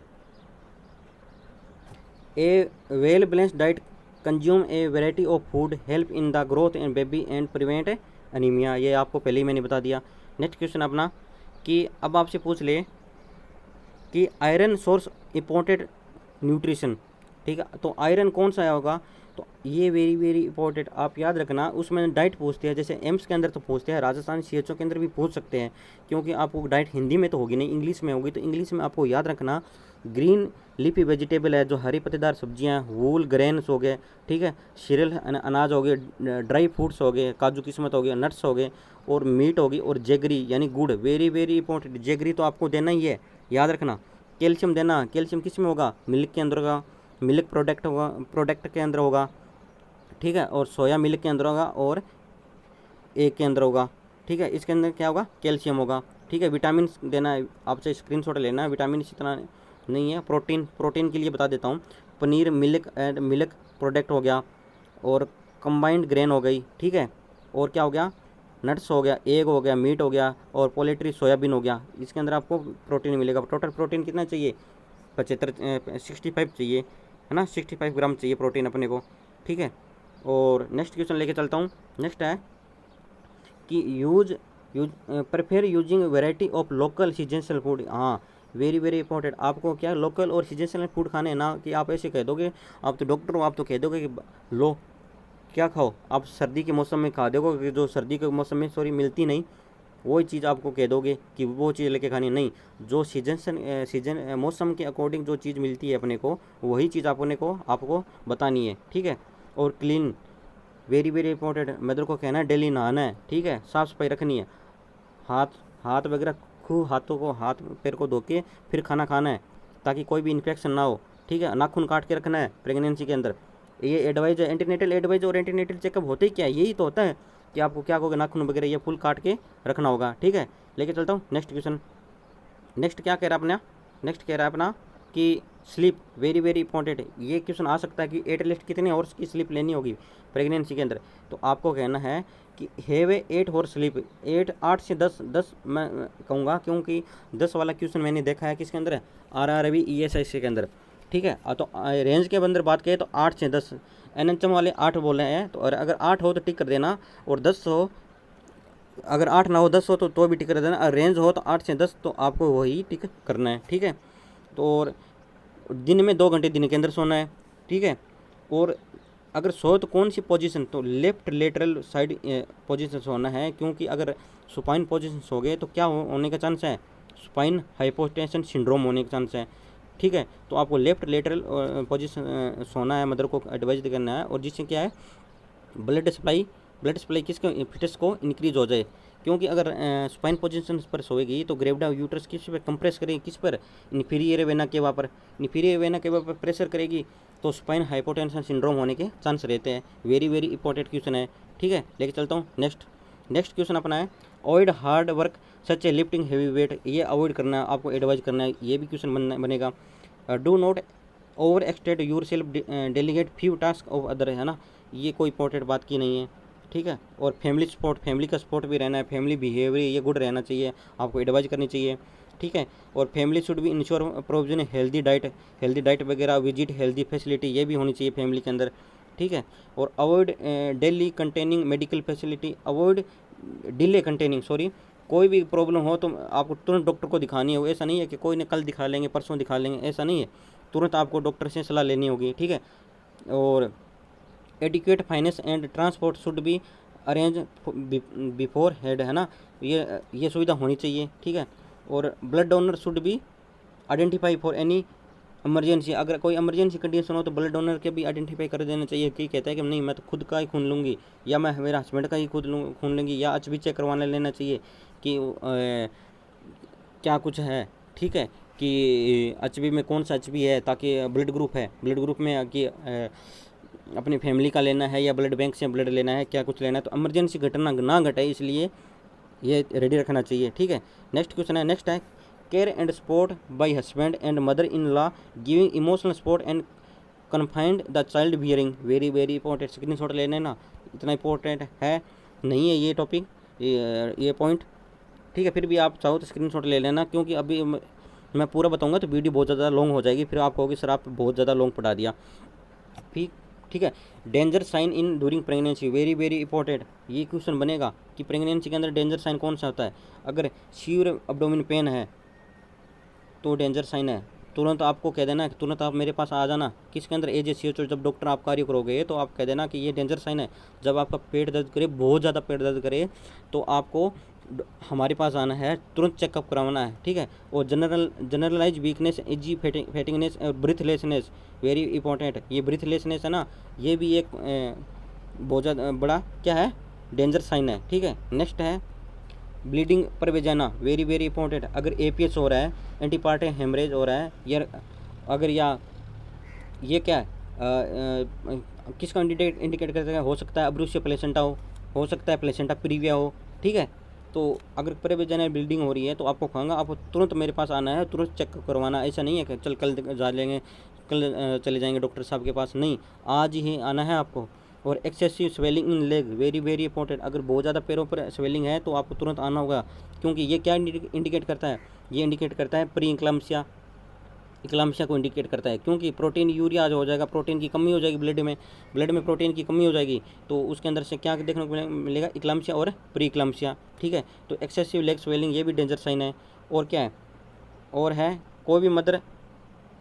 a well balanced diet consume a variety of food help in the growth in baby and prevent anaemia, ये आपको पहले ही मैंने बता दिया। नेक्स्ट क्वेश्चन अपना कि अब आपसे पूछ ले कि आयरन सोर्स इंपॉर्टेंट न्यूट्रिशन, ठीक है। तो आयरन कौन सा होगा, तो ये वेरी वेरी इंपॉर्टेंट, आप याद रखना। उसमें डाइट पूछते हैं, जैसे एम्स के अंदर तो पूछते हैं, राजस्थान सीएचओ के अंदर भी पूछ सकते हैं, क्योंकि आपको डाइट हिंदी में तो होगी नहीं, इंग्लिश में होगी। तो इंग्लिश में आपको याद रखना, ग्रीन लीफी वेजिटेबल है, जो हरी पत्तेदार सब्जियां, वूल ग्रेन्स हो गए, ठीक है, सीरियल अनाज हो गए, ड्राई फ्रूट्स हो गए, काजू किस्मत हो गए, नट्स हो गए, और मीट होगी, और जेगरी यानी गुड़, वेरी वेरी इंपॉर्टेंट, जेगरी तो आपको देना ही है, याद रखना। कैल्शियम देना, कैल्शियम किस में होगा, मिल्क के अंदर होगा, मिल्क प्रोडक्ट होगा, प्रोडक्ट के अंदर होगा, ठीक है, और सोया मिल्क के अंदर होगा, और एग के अंदर होगा, ठीक है। इसके अंदर क्या होगा, कैल्शियम होगा, ठीक है। विटामिन देना है, आपसे स्क्रीनशॉट लेना है, विटामिन इतना नहीं है। प्रोटीन, प्रोटीन के लिए बता देता हूँ, paneer, milk and milk product हो गया, और कंबाइंड ग्रेन हो गई, ठीक है, और क्या हो गया, नट्स हो गया, एग हो गया, मीट हो गया, और पोल्ट्री सोयाबीन हो गया। इसके अंदर आपको प्रोटीन मिलेगा। टोटल प्रोटीन कितना चाहिए, 65 चाहिए, है ना, 65 ग्राम चाहिए प्रोटीन अपने को, ठीक है। और नेक्स्ट क्वेश्चन लेके चलता हूँ। नेक्स्ट है कि use prefer using variety of local seasonal food, हाँ वेरी वेरी इंपॉर्टेंट। आपको क्या लोकल और सीजनल फूड खाने हैं ना, कि आप ऐसे कह दोगे, आप तो डॉक्टर हो, आप तो कह दोगे कि लो क्या खाओ, आप सर्दी के मौसम में खा दोगे, कि जो सर्दी के मौसम में सॉरी मिलती नहीं, वही चीज़ आपको कह दोगे कि वो चीज़ लेके खानी नहीं। जो सीजन मौसम के अकॉर्डिंग जो चीज़ मिलती है अपने को, वही चीज़ अपने को आपको बतानी है, ठीक है। और क्लीन, वेरी वेरी इंपॉर्टेंट, मेरे को कहना है डेली नहाना है, ठीक है, साफ़ सफाई रखनी है, हाथ वगैरह खूब हाथों को, हाथ पैर को धो के फिर खाना खाना है, ताकि कोई भी इन्फेक्शन ना हो, ठीक है। नाखून काट के रखना है प्रेगनेंसी के अंदर, ये एडवाइज है। एंटीनेटल एडवाइज और एंटीनेटल चेकअप होते ही क्या है, यही तो होता है कि आपको क्या कहोगे, नाखून वगैरह ये फुल काट के रखना होगा, ठीक है। लेके चलता हूँ नेक्स्ट क्वेश्चन। नेक्स्ट क्या कह रहा है अपना, नेक्स्ट कह रहा है अपना कि स्लीप, वेरी वेरी इंपॉर्टेंट। ये क्वेश्चन आ सकता है कि एटलीस्ट कितने आवर्स की स्लीप लेनी होगी प्रेगनेंसी के अंदर, तो आपको कहना है कि हैव ए 8 आवर स्लीप, 8 से 10 मैं कहूँगा, क्योंकि 10 वाला क्वेश्चन मैंने देखा है किसके अंदर है, RRB ESIC के अंदर, ठीक है। तो रेंज के अंदर बात करें तो 8 से 10, NHM वाले 8 बोले हैं, तो अगर 8 हो तो टिक कर देना, और 10 हो, अगर 8 ना हो 10 हो तो भी टिक कर देना, और रेंज हो तो 8 से 10 तो आपको वही टिक करना है, ठीक है। तो और दिन में 2 घंटे दिन के अंदर सोना है, ठीक है। और अगर सो तो कौन सी पोजीशन, तो लेफ्ट लेटरल साइड पोजीशन सोना है, क्योंकि अगर सुपाइन पोजीशन सो गए तो क्या होने का चांस है, सुपाइन हाइपोटेंशन सिंड्रोम होने का चांस है, ठीक है। तो आपको लेफ्ट लेटरल पोजीशन सोना है, मदर को एडवाइज करना है, और जिससे क्या है ब्लड सप्लाई किसके फिटस को इंक्रीज हो जाए, क्योंकि अगर स्पाइन पोजीशन पर सोएगी तो ग्रेविटा यूट्रस किस पर कंप्रेस करेगी, किस पर, इन्फीरियर वेना केवा पर, इन्फीरियर वेना केवा पर प्रेशर करेगी, तो स्पाइन हाइपोटेंशन सिंड्रोम होने के चांस रहते हैं। वेरी वेरी इंपॉर्टेंट क्वेश्चन है, ठीक है। लेके चलता हूँ नेक्स्ट क्वेश्चन अपना है अवॉइड हार्ड वर्क सच ए लिफ्टिंग हेवी वेट, ये अवॉइड करना है, आपको एडवाइज करना है, ये भी क्वेश्चन बनेगा। Do not overextend yourself, delegate few task of other, है ना, ये कोई इंपॉर्टेंट बात की नहीं है, ठीक है। और फैमिली सपोर्ट, फैमिली का सपोर्ट भी रहना है, फैमिली बिहेवियर ये गुड रहना चाहिए, आपको एडवाइज करनी चाहिए, ठीक है। और फैमिली शुड भी इंश्योर प्रोविजन हेल्दी डाइट वगैरह, विजिट हेल्दी फैसिलिटी, ये भी होनी चाहिए फैमिली के अंदर, ठीक है। और avoid daily containing medical facility, avoid delay containing, sorry, कोई भी प्रॉब्लम हो तो आपको तुरंत डॉक्टर को दिखानी है, ऐसा नहीं है कि कोई ने कल दिखा लेंगे परसों दिखा लेंगे, ऐसा नहीं है, तुरंत आपको डॉक्टर से सलाह लेनी होगी, ठीक है। और adequate finance and transport should be arrange before head, है ना, ये सुविधा होनी चाहिए, ठीक है। और blood donor should be identify for any emergency, अगर कोई इमरजेंसी कंडीशन हो तो ब्लड डोनर के भी आइडेंटिफाई कर देना चाहिए कि कहता है कि नहीं मैं तो खुद का ही खून लूँगी, या मैं मेरा हस्बैंड का ही खुद खून लूँगी, या एचबी चेक करवाने लेना चाहिए कि क्या कुछ है, ठीक है, कि एचबी में कौन सा एचबी है, ताकि ब्लड ग्रुप है, ब्लड ग्रुप में कि अपनी फैमिली का लेना है या ब्लड बैंक से ब्लड लेना है, क्या कुछ लेना है, तो इमरजेंसी घटना ना घटे इसलिए ये रेडी रखना चाहिए, ठीक है। नेक्स्ट क्वेश्चन है, नेक्स्ट है care and support bye husband and mother in law giving emotional support and confined the child bearing, very very important, screen shot लेना ना, इतना इंपॉर्टेंट है नहीं है ये टॉपिक, ये पॉइंट, ठीक है। फिर भी आप चाहो तो स्क्रीन शॉट ले लेना, क्योंकि अभी मैं पूरा बताऊंगा तो वीडियो बहुत ज़्यादा लॉन्ग हो जाएगी, फिर आप कहोगे सर आप बहुत ज़्यादा लॉन्ग पढ़ा दिया, ठीक है। Danger sign in during pregnancy, very very important, ये क्वेश्चन बनेगा कि प्रेगनेंसी के अंदर डेंजर साइन कौन सा होता है। अगर सीवियर एब्डोमेन पेन है तो डेंजर साइन है, तुरंत आपको कह देना, तुरंत आप मेरे पास आ जाना, किसके अंदर AJCHO, जब डॉक्टर आप कार्य करोगे तो आप कह देना कि ये डेंजर साइन है। जब आपका पेट दर्द करे, बहुत ज़्यादा पेट दर्द करे, तो आपको हमारे पास आना है, तुरंत चेकअप करवाना है, ठीक है। और जनरलाइज वीकनेस, एजी फैटिंगनेस और ब्रीथलेसनेस, वेरी इंपॉर्टेंट, ये ब्रीथलेसनेस है ना, ये भी एक बहुत ज़्यादा बड़ा क्या है, डेंजर साइन है, ठीक है। नेक्स्ट है ब्लीडिंग पर वेजाना, वेरी वेरी इंपॉर्टेंट, अगर APS हो रहा है, एंटीपार्टम हेमरेज हो रहा है, या अगर या ये क्या है किसका इंडिकेट करता है, हो सकता है अब्रूसिया प्लेसेंटा हो सकता है प्लेसेंटा प्रीविया हो, ठीक है। तो अगर प्रेवेजाइनल ब्लीडिंग हो रही है तो आपको कहूँगा आपको तुरंत मेरे पास आना है, तुरंत चेक करवाना, ऐसा नहीं है कि चल कल जा लेंगे, कल चले जाएंगे डॉक्टर साहब के पास, नहीं, आज ही आना है आपको। और excessive swelling in leg, very very important, अगर बहुत ज़्यादा पैरों पर स्वेलिंग है तो आपको तुरंत आना होगा, क्योंकि ये क्या इंडिकेट करता है, ये इंडिकेट करता है प्री इक्लाम्सिया, इक्लाम्सिया को इंडिकेट करता है, क्योंकि प्रोटीन यूरिया हो जाएगा, प्रोटीन की कमी हो जाएगी ब्लड में प्रोटीन की कमी हो जाएगी, तो उसके अंदर से क्या देखने को मिलेगा, इक्लाम्सिया और प्री इक्लाम्सिया, ठीक है। तो एक्सेसिव लेग स्वेलिंग, ये भी डेंजर साइन है। और क्या है, और है कोई भी मदर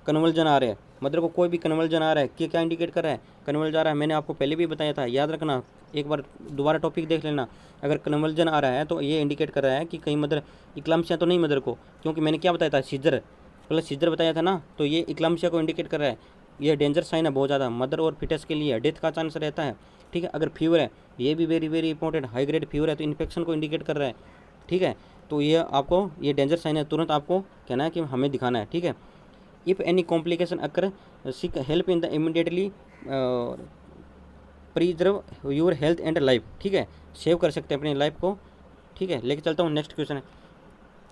कन्वल्जन आ रहा है, मदर को कोई भी कन्वल्जन आ रहा है, क्या इंडिकेट कर रहा है, कन्वल्जन आ रहा है, मैंने आपको पहले भी बताया था, याद रखना, एक बार दोबारा टॉपिक देख लेना। अगर कन्वल्जन आ रहा है तो ये इंडिकेट कर रहा है कि कहीं मदर, इक्लाम्सिया तो नहीं मदर को, क्योंकि मैंने क्या बताया था, सीजर प्लस सीजर बताया था ना, तो ये इक्लाम्सिया को इंडिकेट कर रहा है, ये डेंजर साइन है बहुत ज़्यादा, मदर और फिटस के लिए डेथ का चांस रहता है, ठीक है। अगर फीवर है, ये भी very very important, high grade fever है तो इन्फेक्शन को इंडिकेट कर रहा है, ठीक है। तो ये आपको, ये डेंजर साइन है, तुरंत आपको कहना है कि हमें दिखाना है, ठीक है। If any complication occur seek help in the immediately preserve your health and life, ठीक है, सेव कर सकते हैं अपनी लाइफ को, ठीक है। लेके चलता हूँ नेक्स्ट क्वेश्चन है,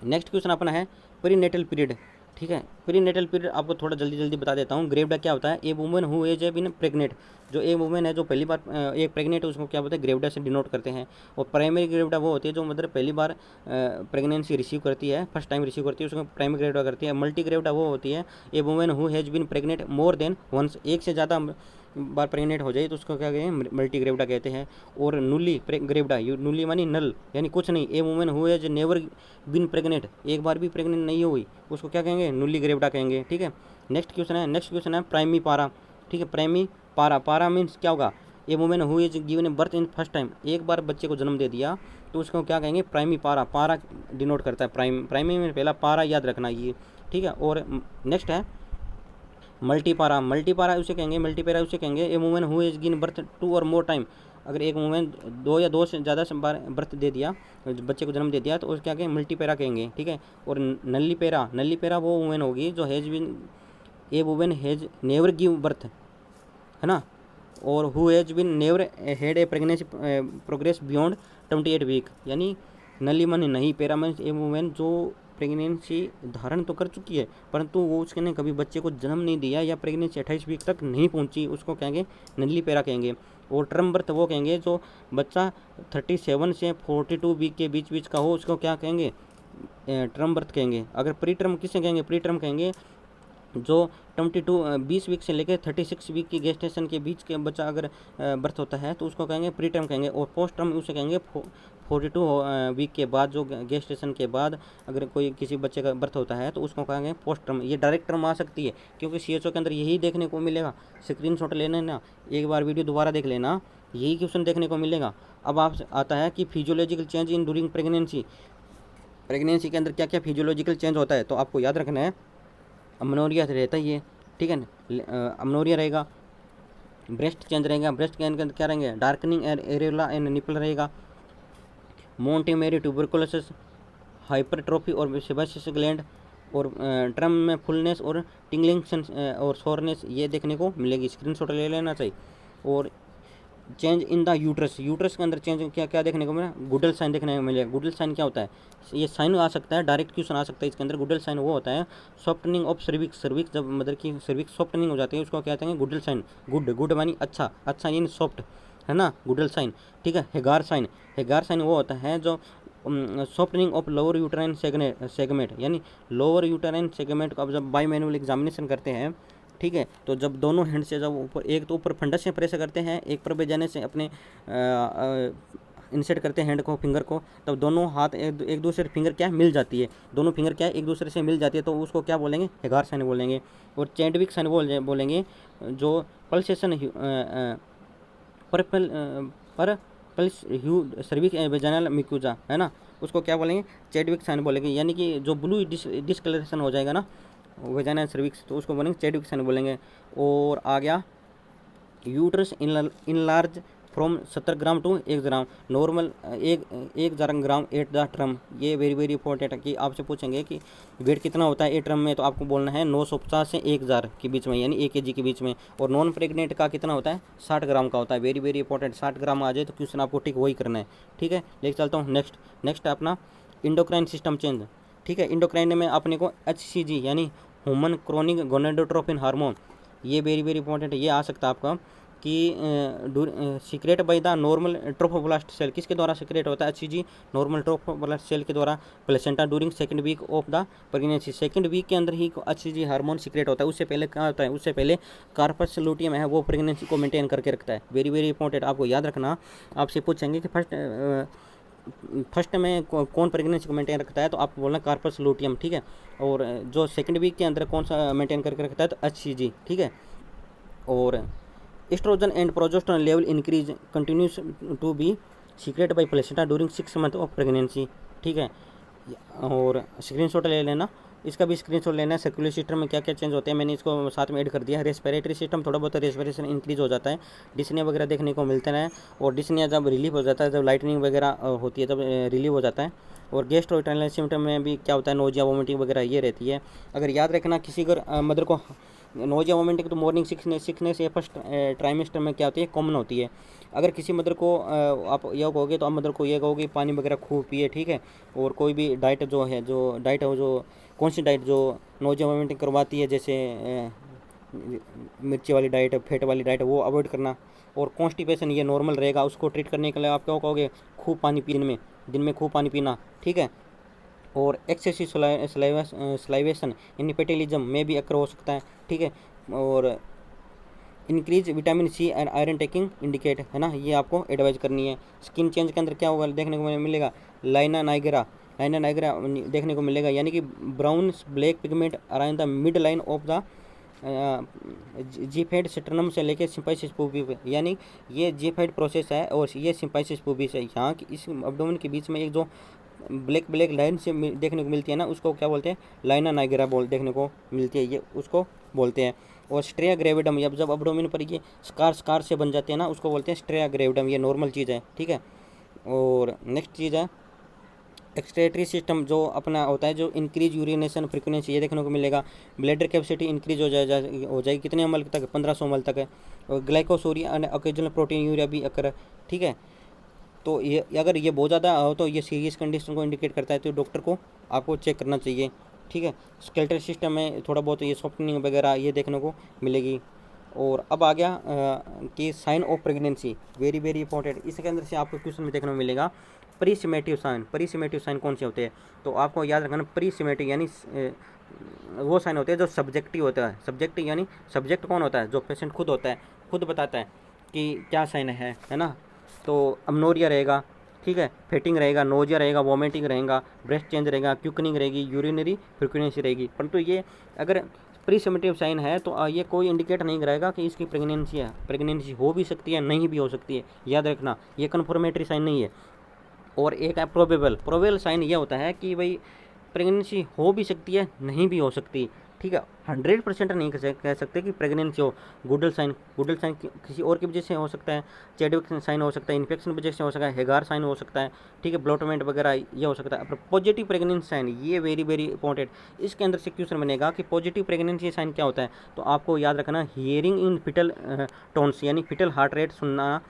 नेक्स्ट क्वेश्चन अपना है प्रीनेटल पीरियड, ठीक है। प्रीनेटल पीरियड आपको थोड़ा जल्दी जल्दी बता देता हूँ। ग्रेविडा क्या होता है, a women who as a been pregnant, जो ए वुमेन है जो पहली बार एक प्रेग्नेंट है उसको क्या बोलते हैं, ग्रेविडा से डिनोट करते हैं। और प्राइमरी ग्रेविडा वो होती है जो मतलब पहली बार प्रेगनेंसी रिसीव करती है, फर्स्ट टाइम रिसीव करती है, उसको प्राइमरी ग्रेविडा करती है। मल्टी ग्रेविडा वो होती है a women who has been pregnant more than once, एक से ज़्यादा बार प्रेग्नेंट हो जाए तो उसको क्या कहते हैं, मल्टी ग्रेविडा कहते हैं। और नुली ग्रेविडा, नुली मानी नल, यानी कुछ नहीं, a women who has never been pregnant, एक बार भी प्रेग्नेंट नहीं हुई, उसको क्या कहेंगे, नुली ग्रेविडा कहेंगे, ठीक है। नेक्स्ट क्वेश्चन है प्राइमी पारा, ठीक है। प्राइमी पारा, पारा मीन्स क्या होगा, a women who is given birth in first time, एक बार बच्चे को जन्म दे दिया तो उसको क्या कहेंगे, प्राइमी पारा, पारा डिनोट करता है, प्राइमी में पहला पारा याद रखना ये, ठीक है। और नेक्स्ट है मल्टीपारा, मल्टीपारा उसे कहेंगे, मल्टीपेरा उसे कहेंगे a women who is given birth 2 और मोर टाइम, अगर एक वुमेन 2 या 2 से ज़्यादा बार बर्थ दे दिया, बच्चे को जन्म दे दिया तो उसे क्या कहेंगे, मल्टीपेरा कहेंगे, ठीक है। और नल्लीपेरा, नल्लीपेरा वो वुमेन होगी जो has been, a women has never give birth, है ना। और who has been never had a pregnancy progress beyond 28 week, यानी नली मन नहीं, पेरा मन ए वुमेन जो प्रेगनेंसी धारण तो कर चुकी है परंतु वो उसने कभी बच्चे को जन्म नहीं दिया या प्रेगनेंसी 28 वीक तक नहीं पहुंची, उसको कहेंगे नली पेरा कहेंगे। और टर्म बर्थ वो कहेंगे जो बच्चा 37 से 42 वीक के बीच का हो, उसको क्या कहेंगे, टर्म बर्थ कहेंगे। अगर प्री टर्म किसे कहेंगे, प्री टर्म कहेंगे जो 20 वीक से लेकर 36 वीक की गेस्टेशन के बीच के बच्चा अगर बर्थ होता है तो उसको कहेंगे प्री टर्म कहेंगे। और पोस्ट टर्म उसे कहेंगे 42 वीक के बाद, जो गेस्टेशन के बाद अगर कोई किसी बच्चे का बर्थ होता है तो उसको कहेंगे पोस्ट टर्म। ये डायरेक्ट टर्म आ सकती है क्योंकि CHO के अंदर यही देखने को मिलेगा, स्क्रीनशॉट लेना ना, एक बार वीडियो दोबारा देख लेना, यही क्वेश्चन देखने को मिलेगा। अब आप आता है कि physiological change in during pregnancy, pregnancy के अंदर क्या क्या फिजियोलॉजिकल चेंज होता है, तो आपको याद रखना है अमनोरिया रहता ही है, ठीक है। अमनोरिया रहेगा, ब्रेस्ट चेंज रहेगा, ब्रेस्ट के अंदर क्या रहेंगे, डार्कनिंग एरेला एंड निपल रहेगा, मोंटेमेरी ट्यूबरकुलोसिस, हाइपरट्रोफी और सेबासिस ग्लैंड, और ट्रम में फुलनेस और टिंगलिंग और सोरनेस ये देखने को मिलेगी, स्क्रीनशॉट ले लेना चाहिए। और change in the uterus, uterus के अंदर चेंज क्या क्या देखने को मिला, गुडल साइन देखने को मिलेगा। गुडल साइन क्या होता है, ये साइन आ सकता है, डायरेक्ट क्वेश्चन आ सकता है इसके अंदर। गुडल साइन वो होता है सॉफ्टनिंग ऑफ सर्विक्स, सर्विक्स जब मदर की सर्विक्स सॉफ्टनिंग हो जाती है उसको क्या कहते हैं, गुडल साइन। गुड, गुड मानी अच्छा, अच्छा यानी सॉफ्ट, है ना, गुडल साइन, ठीक है। हेगार साइन, हेगार साइन वो होता है जो softening of lower uterine segment, यानी लोअर यूटराइन सेगमेंट को अब जब बाई मैनुअल एग्जामिनेशन करते हैं, ठीक है, तो जब दोनों हैंड से जब ऊपर, एक तो ऊपर फंडस से प्रेस करते हैं, एक पर भेजाने से अपने इंसर्ट करते हैं हैंड को, फिंगर को, तब दोनों हाथ एक दूसरे फिंगर क्या मिल जाती है, दोनों फिंगर क्या एक दूसरे से मिल जाती है, तो उसको क्या बोलेंगे, हेगार साइन बोलेंगे। और चैडविक साइन बोलेंगे जो पल्सेशन पर पल्स ह्यू सर्विक वेजाइनल म्यूकोसा, है ना, उसको क्या बोलेंगे, चैडविक साइन बोलेंगे। यानी कि जो ब्लू डिस्कलरेशन हो जाएगा ना वेजाइनल सर्विक्स, तो उसको बोलेंगे चैडविक साइन बोलेंगे। और आ गया uterus enlarge from 70 gram to 1 gram, normal 1 gram at the term. ये वेरी वेरी इंपॉर्टेंट है कि आपसे पूछेंगे कि वेट कितना होता है 1 ट्रम में, तो आपको बोलना है 950 से 1000 के बीच में, यानी 1 kg के बीच में। और नॉन प्रेग्नेंट का कितना होता है, 60 ग्राम का होता है। वेरी वेरी इंपॉर्टेंट, 60 ग्राम आ जाए तो क्वेश्चन आपको टिक वही करना है, ठीक है। लेके चलता हूँ नेक्स्ट अपना इंडोक्राइन सिस्टम चेंज, ठीक है। इंडोक्राइन में अपने को HCG यानी ह्यूमन क्रोनिक गोनेडोट्रोपिन हार्मोन, ये वेरी वेरी इंपॉर्टेंट है। ये आ सकता है आपका कि secrete by the normal trophoblast cell, किसके द्वारा सीक्रेट होता है, HCG नॉर्मल ट्रोफोब्लास्ट सेल के द्वारा placenta during second week of the pregnancy. Second week के अंदर ही HCG हार्मोन सीक्रेट होता है। उससे पहले क्या होता है, उससे पहले कार्पस लूटियम है वो प्रेगनेंसी को मेंटेन करके रखता है। वेरी वेरी इंपॉर्टेंट, आपको याद रखना। आपसे पूछेंगे कि फर्स्ट में कौन प्रेगनेंसी को मेंटेन रखता है, तो आपको बोलना कार्पस लूटियम, ठीक है। और जो सेकंड वीक के अंदर कौन सा मेंटेन करके रखता है, तो HCG, ठीक है। और oestrogen and progesterone level increase continues to be secrete by placenta during 6 month of pregnancy, ठीक है। और स्क्रीनशॉट ले लेना, इसका भी स्क्रीनशॉट लेना है। सर्कुलर सिस्टम में क्या क्या चेंज होते हैं मैंने इसको साथ में ऐड कर दिया है। रेस्पिरेटरी सिस्टम थोड़ा बहुत रेस्पिरेशन इंक्रीज हो जाता है, डिस्निया वगैरह देखने को मिलता है। और डिस्निया जब रिलीव हो जाता है, जब लाइटनिंग वगैरह होती है, जब रिलीव हो जाता है। और गैस्ट्रोइंटेस्टाइनल सिम्टम में भी क्या होता है, नोजिया वोमिटिंग वगैरह ये रहती है। अगर याद रखना, किसी अगर मदर को नोजिया वोमिटिंग तो मॉर्निंग सिकनेस ये फर्स्ट ट्राइमेस्टर में क्या होती है, कॉमन होती है। अगर किसी मदर को आप यह कहोगे तो आप मदर को ये कहोगे पानी वगैरह खूब पिए, ठीक है। और कोई भी डाइट जो डाइट है जो कौन सी डाइट जो नोजिया वोमिटिंग करवाती है, जैसे मिर्ची वाली डाइट, फैट वाली डाइट, वो अवॉइड करना। और कॉन्स्टिपेशन ये नॉर्मल रहेगा, उसको ट्रीट करने के लिए आप क्या कहोगे, खूब पानी पीने दिन में खूब पानी पीना, ठीक है। और एक्सेसिव स्लाइवेशन यानी पेटेलिज्म में भी अकर हो सकता है, ठीक है। और increase vitamin C and iron taking indicate, है ना, ये आपको एडवाइज करनी है। स्किन चेंज के अंदर क्या होगा देखने को मिलेगा, लाइना नाइगरा देखने को मिलेगा, यानी कि brown black pigment around the mid line of the xiphoid sternum से लेके सिम्पाइसिस पुबिस, यानी ये जीफेड प्रोसेस है और ये सिम्पाइसिस पुबिस है। यहाँ की इस एब्डोमेन के बीच में एक जो ब्लैक लाइन से देखने को मिलती है ना, उसको क्या बोलते हैं, लाइना नाइगरा देखने को मिलती है, ये उसको बोलते हैं। और स्ट्रेया ग्रेविडम, जब एब्डोमेन पर ये स्कार से बन जाते हैं ना, उसको बोलते हैं स्ट्रेया ग्रेविडम, ये नॉर्मल चीज़ है, ठीक है। और नेक्स्ट चीज़ है एक्सक्रीटरी सिस्टम, जो अपना होता है जो इंक्रीज यूरिनेशन फ्रिक्वेंसी, ये देखने को मिलेगा। ब्लैडर कैपेसिटी इंक्रीज हो जाएगी कितने ml तक, 1500 ml तक है। और ग्लाइकोसोरिया एंड ओकेजनल प्रोटीन यूरिया भी अकर, ठीक है। तो ये अगर ये बहुत ज़्यादा हो तो ये सीरियस कंडीशन को इंडिकेट करता है, तो डॉक्टर को आपको चेक करना चाहिए, ठीक है। स्केलेटल सिस्टम में थोड़ा बहुत ये सॉफ्टनिंग वगैरह ये देखने को मिलेगी। और अब आ गया कि sign of pregnancy, very very important. इसके अंदर से आपको क्वेश्चन में देखने को मिलेगा प्रीसिमेटिव साइन। प्रीसिमेटिव साइन कौन से होते हैं, तो आपको याद रखना, प्रीसिमेटिव यानी वो साइन होते हैं जो सब्जेक्टिव होता है। सब्जेक्टिव यानी सब्जेक्ट कौन होता है, जो पेशेंट खुद होता है, खुद बताता है कि क्या साइन है ना। तो अमनोरिया रहेगा, ठीक है, फेटिंग रहेगा, नोजिया रहेगा, वोमिटिंग रहेगा, ब्रेस्ट चेंज रहेगा, क्यूकनिंग रहेगी, यूरिनरी फ्रिक्वेंसी रहेगी। परंतु ये अगर प्रीसिमेटिव साइन है तो ये कोई इंडिकेट नहीं कराएगा कि इसकी प्रेगनेंसी है। प्रेगनेंसी हो भी सकती है, नहीं भी हो सकती है, याद रखना, ये कन्फर्मेटरी साइन नहीं है। और एक है प्रोबेबल साइन, ये होता है कि भाई प्रेगनेंसी हो भी सकती है, नहीं भी हो सकती, ठीक है, 100% नहीं कह सकते कि प्रेगनेंसी हो। गुडल साइन किसी और की वजह से हो सकता है, चेडविक साइन हो सकता है, इन्फेक्शन वजह से हो सकता है, हेगार साइन हो सकता है, ठीक है, ब्लोटमेंट वगैरह ये हो सकता है। पर पॉजिटिव प्रेगनेंसी साइन ये वेरी वेरी इंपॉर्टेंट, इसके अंदर से क्वेश्चन बनेगा कि पॉजिटिव प्रेगनेंसी साइन क्या होता है। तो आपको याद रखना, हियरिंग इन फिटल टोन्स यानी फिटल हार्ट रेट सुनना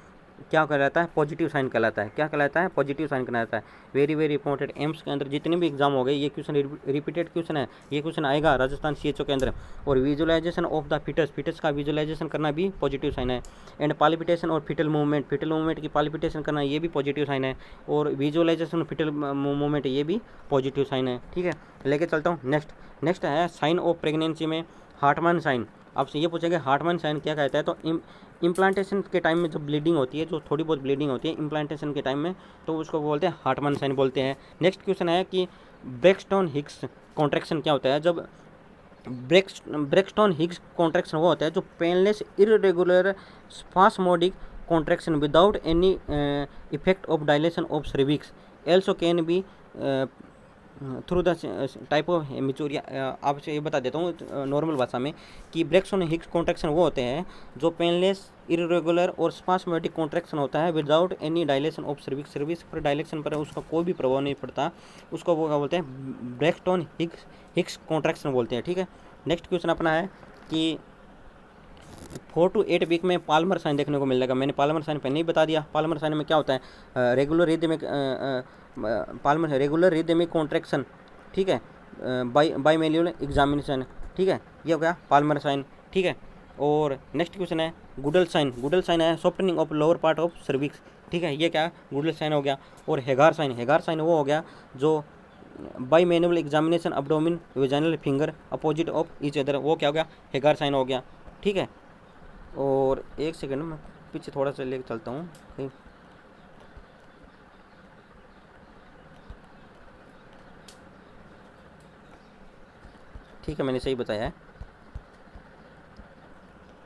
क्या कहलाता है, पॉजिटिव साइन कहलाता है। क्या कहलाता है, पॉजिटिव साइन कहलाता है। वेरी वेरी इंपॉर्टेंट, एम्स के अंदर जितने भी एग्जाम हो गए ये क्वेश्चन रिपीटेड क्वेश्चन है, ये क्वेश्चन आएगा राजस्थान CHO के अंदर। और विजुअलाइजेशन ऑफ द फिटस का विजुअलाइजेशन करना भी पॉजिटिव साइन है। एंड पालिपिटेशन और फिटल मूवमेंट की पालिपिटेशन करना ये भी पॉजिटिव साइन है। और विजुअलाइजेशन फिटल मूवमेंट ये भी पॉजिटिव साइन है। ठीक है, लेके चलता हूँ नेक्स्ट है साइन ऑफ प्रेगनेंसी में हार्टमैन साइन। आपसे ये पूछेंगे हार्टमैन साइन क्या कहता है, तो इम्प्लांटेशन के टाइम में जब ब्लीडिंग होती है, जो थोड़ी बहुत ब्लीडिंग होती है इम्प्लांटेशन के टाइम में, तो उसको बोलते हैं हार्टमैन साइन बोलते हैं। नेक्स्ट क्वेश्चन है कि ब्रेक्सटन हिक्स कॉन्ट्रैक्शन क्या होता है। जब ब्रेक्सटन हिक्स कॉन्ट्रैक्शन वो होता है जो painless irregular spasmodic contraction without any effect of dilation of cervix also can be through the type of हेमिचूरिया। आपसे ये बता देता हूँ नॉर्मल भाषा में कि ब्रेक्सटन हिक्स कॉन्ट्रैक्शन वो होते हैं जो पेनलेस इरेगुलर और स्पास्मोडिक कॉन्ट्रैक्शन होता है without any dilation of cervix पर डायलेशन पर उसका कोई भी प्रभाव नहीं पड़ता, उसको वो क्या बोलते हैं, ब्रेक्सटन हिक्स कॉन्ट्रैक्शन बोलते हैं। ठीक है, नेक्स्ट क्वेश्चन अपना है कि 4 to 8 वीक में पाल्मर साइन देखने को मिलेगा। मैंने पाल्मर साइन पहले ही बता दिया। पाल्मर साइन में क्या होता है, रेगुलर रिदमिक कॉन्ट्रैक्शन, ठीक है, बाईमेन्युलर एग्जामिनेशन, ठीक है, ये हो गया पाल्मर साइन। ठीक है, और नेक्स्ट क्वेश्चन है गुडल साइन है softening of lower part of cervix. ठीक है, ये क्या गुडल साइन हो गया। और हेगार साइन वो हो गया जो bimanual examination abdomen vaginal finger opposite of each other, वो क्या हो गया, हेगार साइन हो गया। ठीक है, और एक सेकंड में पीछे थोड़ा सा लेके चलता हूँ। ठीक है, मैंने सही बताया है।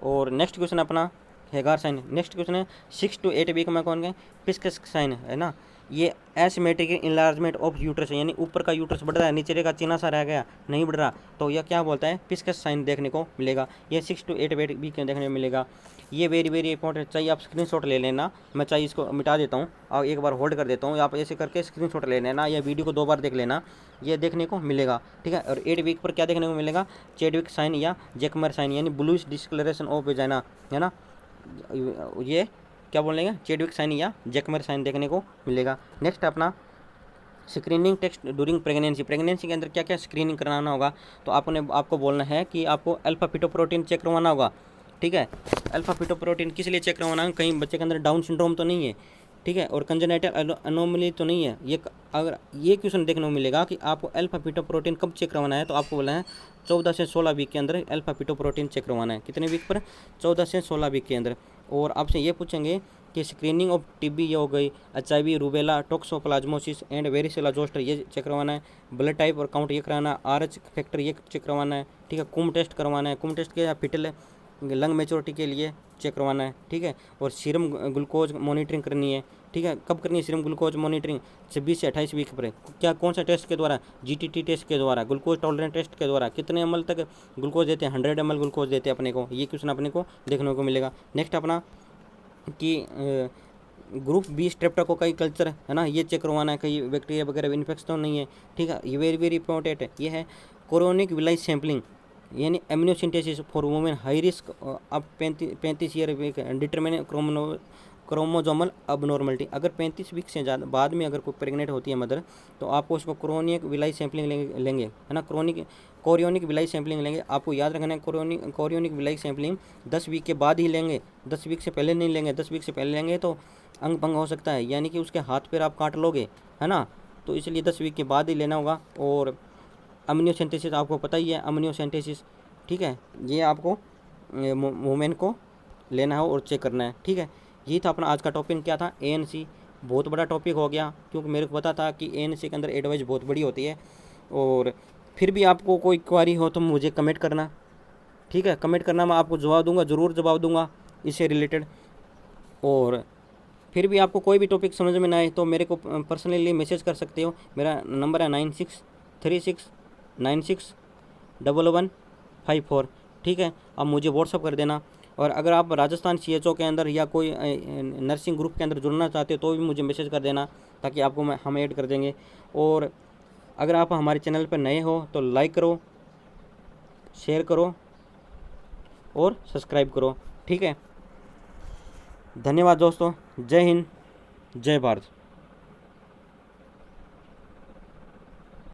और नेक्स्ट क्वेश्चन अपना हेगार साइन। नेक्स्ट क्वेश्चन है 6 to 8 वीक में कौन गए, पिस्कस साइन है ना। ये एसिमेट्रिक इनलार्जमेंट ऑफ यूट्रस यानी ऊपर का यूट्रस बढ़ रहा है, नीचे का चीना सा रह गया, नहीं बढ़ रहा, तो यह क्या बोलता है, पिस्कस साइन देखने को मिलेगा। ये 6 to 8 वीक में देखने को मिलेगा। ये वेरी वेरी इंपॉर्टेंट, चाहिए आप स्क्रीनशॉट ले लेना, मैं चाहिए इसको मिटा देता हूँ और एक बार होल्ड कर देता हूँ, आप ऐसे करके स्क्रीनशॉट ले लेना या वीडियो को 2 बार देख लेना, ये देखने को मिलेगा। ठीक है, और 8 वीक पर क्या देखने को मिलेगा, चेडविक साइन या जैकमर साइन यानी ब्लूइश डिस्कलरेशन ऑफ वेजाइना, है ना, ये क्या बोलेंगे, चेडविक साइन या जैकमर साइन देखने को मिलेगा। नेक्स्ट अपना स्क्रीनिंग टेस्ट ड्यूरिंग प्रेगनेंसी के अंदर क्या क्या स्क्रीनिंग कराना होगा, तो आपको बोलना है कि आपको अल्फा फिटोप्रोटीन चेक करवाना होगा। ठीक है, अल्फा फिटोप्रोटीन किस लिए चेक करवाना है, कहीं बच्चे के अंदर डाउन सिंड्रोम तो नहीं है, ठीक है, और कंजेनाइटल अनोमली तो नहीं है। ये अगर ये क्वेश्चन देखने को मिलेगा कि आपको अल्फा फिटोप्रोटीन कब चेक करवाना है, तो आपको बोलना है 14 से 16 वीक के अंदर अल्फा फिटोप्रोटीन चेक करवाना है। कितने वीक पर, 14 से 16 वीक के अंदर। और आपसे ये पूछेंगे कि स्क्रीनिंग ऑफ टीबी ये हो गई, HIV, rubella, toxoplasmosis and varicella zoster ये चेक करवाना है। ब्लड टाइप और काउंट ये कराना है। RH फैक्टर ये चेक करवाना है। ठीक है, कुम टेस्ट करवाना है। कुम टेस्ट के फिटल लंग मेच्योरिटी के लिए चेक करवाना है। ठीक है, और सीरम ग्लूकोज मॉनिटरिंग करनी है। ठीक है, कब करनी है सीरम ग्लूकोज मॉनिटरिंग, 26 से 28 वीक पर। क्या कौन सा टेस्ट के द्वारा, GTT टेस्ट के द्वारा, ग्लूकोज टॉलरेंस टेस्ट के द्वारा। कितने ml तक ग्लूकोज देते हैं, 100 ml ग्लूकोज देते हैं अपने को, ये क्वेश्चन अपने को देखने को मिलेगा। नेक्स्ट अपना कि ग्रुप B स्ट्रेप्टोकोकाई कल्चर है ना, ये चेक करवाना है, कहीं बैक्टीरिया वगैरह इन्फेक्शन तो नहीं है। ठीक है, ये वेरी वेरी इंपॉर्टेंट है। ये है कोरोनिक विलाइज सैम्पलिंग यानी एम्नियोसिंथेसिस फॉर वुमेन हाई रिस्क अब 35 ईयर डिटरमिन क्रोमोजोमल अबनॉर्मलिटी। अगर 35 वीक से ज़्यादा बाद में अगर कोई प्रेग्नेंट होती है मदर, तो आपको उसको क्रोनिक विलाइज सैम्पलिंग लेंगे, है ना, कोरियोनिक विलाइज सैम्पलिंग लेंगे। आपको याद रखना है कोरियोनिक विलाइज सैम्पलिंग 10 वीक के बाद ही लेंगे, 10 वीक से पहले नहीं लेंगे। 10 वीक से पहले लेंगे तो अंग भंग हो सकता है, यानी कि उसके हाथ पैर आप काट लोगे, है ना, तो इसलिए 10 वीक के बाद ही लेना होगा। और अम्नियोसेंटेसिस आपको पता ही है, अम्नियोसेंटेसिस, ठीक है, ये आपको वुमेन को लेना है और चेक करना है। ठीक है, ये था अपना आज का टॉपिक। क्या था, ANC। बहुत बड़ा टॉपिक हो गया क्योंकि मेरे को पता था कि ANC के अंदर एडवाइस बहुत बड़ी होती है। और फिर भी आपको कोई क्वारी हो तो मुझे कमेंट करना, ठीक है, कमेंट करना, मैं आपको जवाब दूंगा, ज़रूर जवाब दूंगा इससे रिलेटेड। और फिर भी आपको कोई भी टॉपिक समझ में ना आए तो मेरे को पर्सनली मैसेज कर सकते हो। मेरा नंबर है 9636961111 54। ठीक है, आप मुझे व्हाट्सअप कर देना। और अगर आप राजस्थान CHO के अंदर या कोई नर्सिंग ग्रुप के अंदर जुड़ना चाहते हो तो भी मुझे मैसेज कर देना, ताकि आपको हम ऐड कर देंगे। और अगर आप हमारे चैनल पर नए हो तो लाइक करो, शेयर करो और सब्सक्राइब करो। ठीक है, धन्यवाद दोस्तों। जय हिंद, जय भारत।